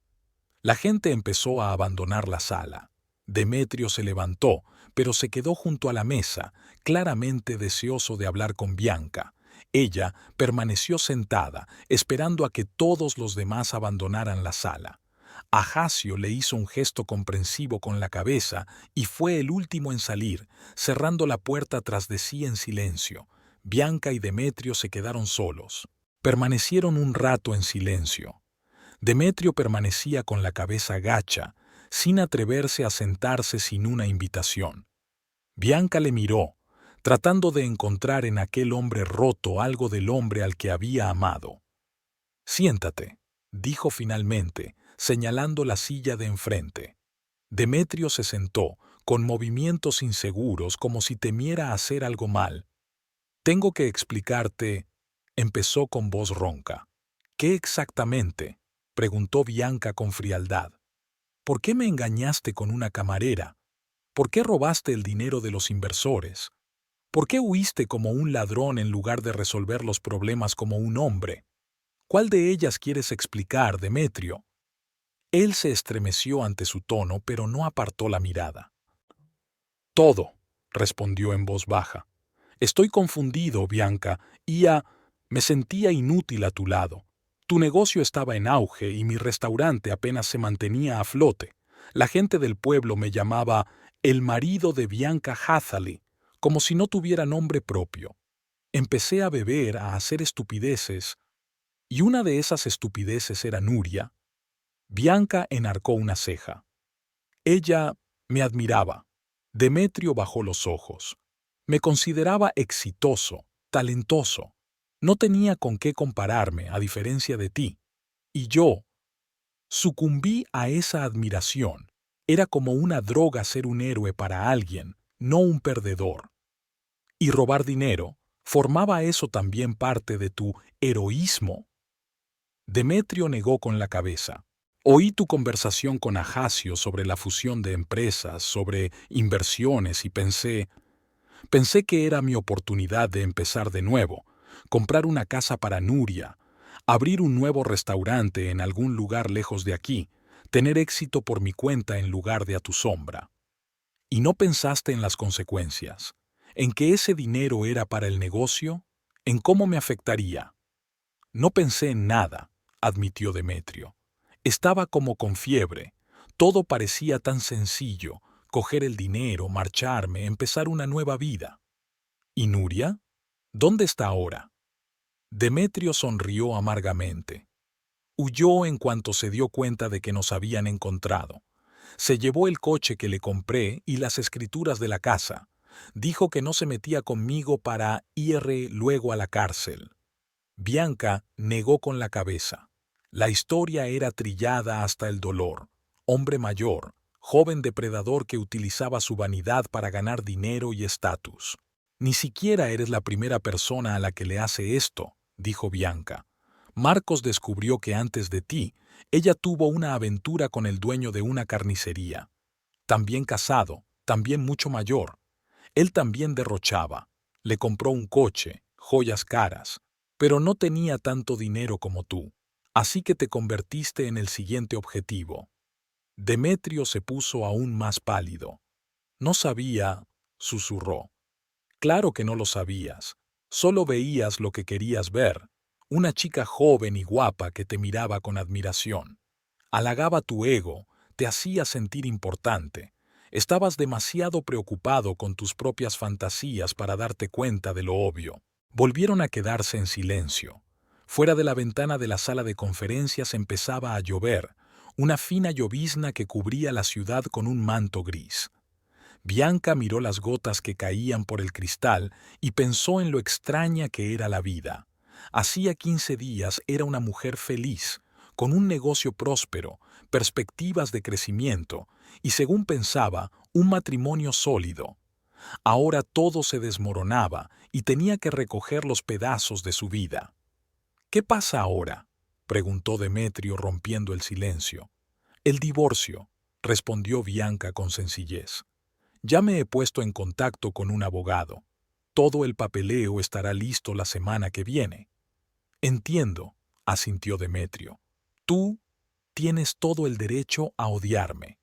La gente empezó a abandonar la sala. Demetrio se levantó, pero se quedó junto a la mesa, claramente deseoso de hablar con Bianca. Ella permaneció sentada, esperando a que todos los demás abandonaran la sala. Ajacio le hizo un gesto comprensivo con la cabeza y fue el último en salir, cerrando la puerta tras de sí en silencio. Bianca y Demetrio se quedaron solos. Permanecieron un rato en silencio. Demetrio permanecía con la cabeza gacha, sin atreverse a sentarse sin una invitación. Bianca le miró, tratando de encontrar en aquel hombre roto algo del hombre al que había amado. «Siéntate», dijo finalmente, señalando la silla de enfrente. Demetrio se sentó, con movimientos inseguros como si temiera hacer algo mal. «Tengo que explicarte», empezó con voz ronca. «¿Qué exactamente?», preguntó Bianca con frialdad. «¿Por qué me engañaste con una camarera? ¿Por qué robaste el dinero de los inversores? ¿Por qué huiste como un ladrón en lugar de resolver los problemas como un hombre? ¿Cuál de ellas quieres explicar, Demetrio?». Él se estremeció ante su tono, pero no apartó la mirada. «Todo», respondió en voz baja. «Estoy confundido, Bianca, me sentía inútil a tu lado. Tu negocio estaba en auge y mi restaurante apenas se mantenía a flote. La gente del pueblo me llamaba el marido de Bianca Hatherley, como si no tuviera nombre propio. Empecé a beber, a hacer estupideces, y una de esas estupideces era Nuria». Bianca enarcó una ceja. Ella me admiraba. Demetrio bajó los ojos. Me consideraba exitoso, talentoso. No tenía con qué compararme, a diferencia de ti. Y yo sucumbí a esa admiración. Era como una droga ser un héroe para alguien, no un perdedor. Y robar dinero, ¿formaba eso también parte de tu heroísmo? Demetrio negó con la cabeza. Oí tu conversación con Ajacio sobre la fusión de empresas, sobre inversiones y pensé que era mi oportunidad de empezar de nuevo, comprar una casa para Nuria, abrir un nuevo restaurante en algún lugar lejos de aquí, tener éxito por mi cuenta en lugar de a tu sombra. ¿Y no pensaste en las consecuencias? ¿En que ese dinero era para el negocio? ¿En cómo me afectaría? No pensé en nada, admitió Demetrio. Estaba como con fiebre. Todo parecía tan sencillo: coger el dinero, marcharme, empezar una nueva vida. ¿Y Nuria? ¿Dónde está ahora? Demetrio sonrió amargamente. Huyó en cuanto se dio cuenta de que nos habían encontrado. Se llevó el coche que le compré y las escrituras de la casa. Dijo que no se metía conmigo para ir luego a la cárcel. Bianca negó con la cabeza. La historia era trillada hasta el dolor. Hombre mayor, joven depredador que utilizaba su vanidad para ganar dinero y estatus. «Ni siquiera eres la primera persona a la que le hace esto», dijo Bianca. «Marcos descubrió que antes de ti, ella tuvo una aventura con el dueño de una carnicería. También casado, también mucho mayor. Él también derrochaba. Le compró un coche, joyas caras, pero no tenía tanto dinero como tú. Así que te convertiste en el siguiente objetivo». Demetrio se puso aún más pálido. «No sabía», susurró. «Claro que no lo sabías. Solo veías lo que querías ver. Una chica joven y guapa que te miraba con admiración. Halagaba tu ego, te hacía sentir importante. Estabas demasiado preocupado con tus propias fantasías para darte cuenta de lo obvio». Volvieron a quedarse en silencio. Fuera de la ventana de la sala de conferencias empezaba a llover, una fina llovizna que cubría la ciudad con un manto gris. Bianca miró las gotas que caían por el cristal y pensó en lo extraña que era la vida. Hacía 15 días era una mujer feliz, con un negocio próspero, perspectivas de crecimiento y, según pensaba, un matrimonio sólido. Ahora todo se desmoronaba y tenía que recoger los pedazos de su vida. «¿Qué pasa ahora?», preguntó Demetrio rompiendo el silencio. «El divorcio. respondió Bianca con sencillez. Ya me he puesto en contacto con un abogado. Todo el papeleo estará listo la semana que viene. Entiendo, asintió Demetrio. Tú tienes todo el derecho a odiarme.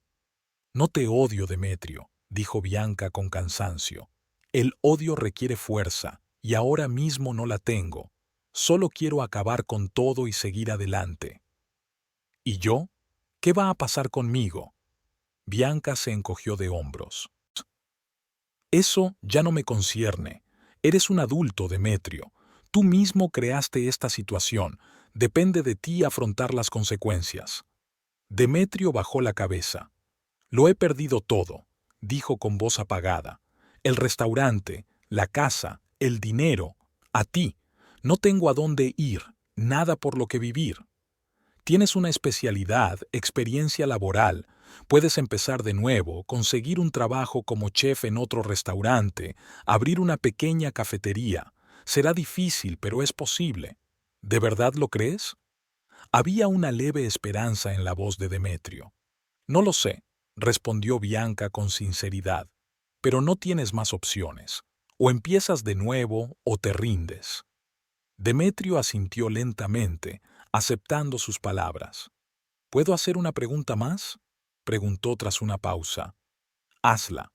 No te odio, Demetrio, dijo Bianca con cansancio. El odio requiere fuerza, y ahora mismo no la tengo. Solo quiero acabar con todo y seguir adelante. ¿Y yo? ¿Qué va a pasar conmigo? Bianca se encogió de hombros. Eso ya no me concierne. Eres un adulto, Demetrio. Tú mismo creaste esta situación. Depende de ti afrontar las consecuencias. Demetrio bajó la cabeza. Lo he perdido todo, dijo con voz apagada. El restaurante, la casa, el dinero, a ti. No tengo a dónde ir, nada por lo que vivir. Tienes una especialidad, experiencia laboral. Puedes empezar de nuevo, conseguir un trabajo como chef en otro restaurante, abrir una pequeña cafetería. Será difícil, pero es posible. ¿De verdad lo crees? Había una leve esperanza en la voz de Demetrio. No lo sé, respondió Bianca con sinceridad, pero no tienes más opciones. O empiezas de nuevo o te rindes. Demetrio asintió lentamente, aceptando sus palabras. ¿Puedo hacer una pregunta más? Preguntó tras una pausa. Hazla.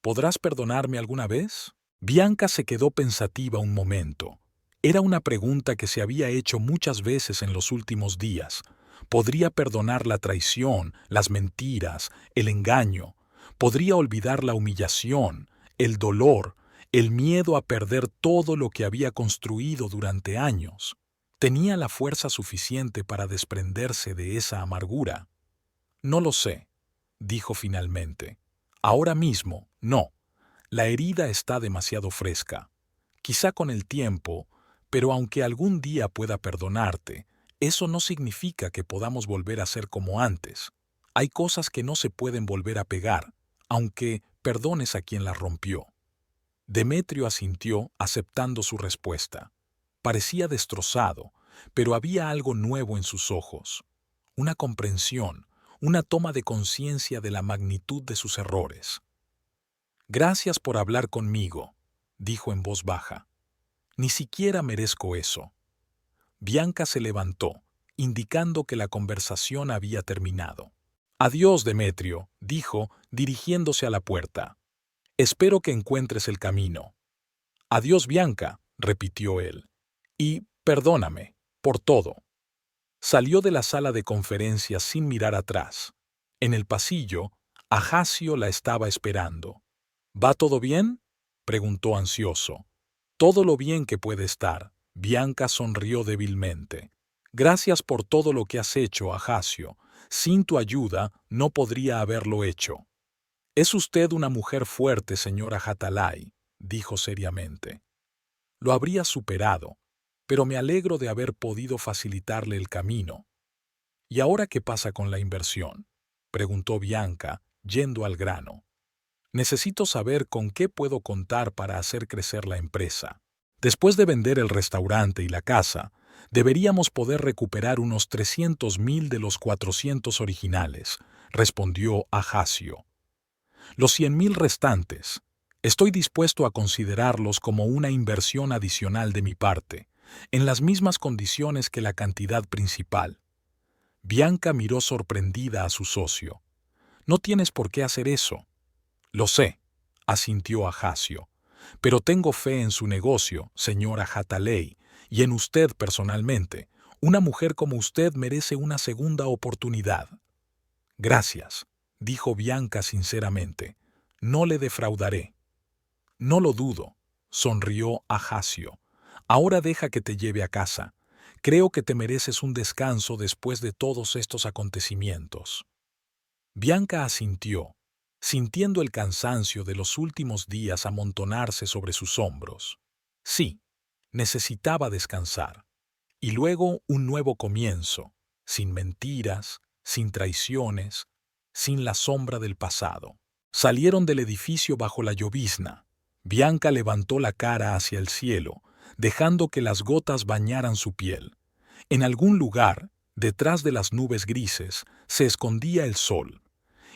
¿Podrás perdonarme alguna vez? Bianca se quedó pensativa un momento. Era una pregunta que se había hecho muchas veces en los últimos días. ¿Podría perdonar la traición, las mentiras, el engaño? ¿Podría olvidar la humillación, el dolor, el miedo a perder todo lo que había construido durante años? ¿Tenía la fuerza suficiente para desprenderse de esa amargura? No lo sé, dijo finalmente. Ahora mismo, no. La herida está demasiado fresca. Quizá con el tiempo, pero aunque algún día pueda perdonarte, eso no significa que podamos volver a ser como antes. Hay cosas que no se pueden volver a pegar, aunque perdones a quien las rompió. Demetrio asintió, aceptando su respuesta. Parecía destrozado, pero había algo nuevo en sus ojos. Una comprensión, una toma de conciencia de la magnitud de sus errores. Gracias por hablar conmigo, dijo en voz baja. Ni siquiera merezco eso. Bianca se levantó, indicando que la conversación había terminado. Adiós, Demetrio, dijo, dirigiéndose a la puerta. Espero que encuentres el camino. Adiós, Bianca, repitió él. Y perdóname, por todo. Salió de la sala de conferencias sin mirar atrás. En el pasillo, Ajacio la estaba esperando. ¿Va todo bien? Preguntó ansioso. Todo lo bien que puede estar. Bianca sonrió débilmente. Gracias por todo lo que has hecho, Ajacio. Sin tu ayuda no podría haberlo hecho. Es usted una mujer fuerte, señora Hatalay, dijo seriamente. Lo habría superado, pero me alegro de haber podido facilitarle el camino. ¿Y ahora qué pasa con la inversión? Preguntó Bianca, yendo al grano. Necesito saber con qué puedo contar para hacer crecer la empresa. Después de vender el restaurante y la casa, deberíamos poder recuperar unos 300.000 de los 400 originales, respondió Ajacio. Los 100.000 restantes, estoy dispuesto a considerarlos como una inversión adicional de mi parte, en las mismas condiciones que la cantidad principal. Bianca miró sorprendida a su socio. No tienes por qué hacer eso. Lo sé, asintió Ajacio, pero tengo fe en su negocio, señora Hatalay, y en usted personalmente. Una mujer como usted merece una segunda oportunidad. Gracias, dijo Bianca sinceramente. No le defraudaré. No lo dudo, sonrió Ajacio. Ahora deja que te lleve a casa. Creo que te mereces un descanso después de todos estos acontecimientos. Bianca asintió, sintiendo el cansancio de los últimos días amontonarse sobre sus hombros. Sí, necesitaba descansar. Y luego un nuevo comienzo, sin mentiras, sin traiciones, sin la sombra del pasado. Salieron del edificio bajo la llovizna. Bianca levantó la cara hacia el cielo, dejando que las gotas bañaran su piel. En algún lugar, detrás de las nubes grises, se escondía el sol.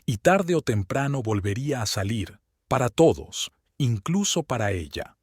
y tarde o temprano volvería a salir, para todos, incluso para ella.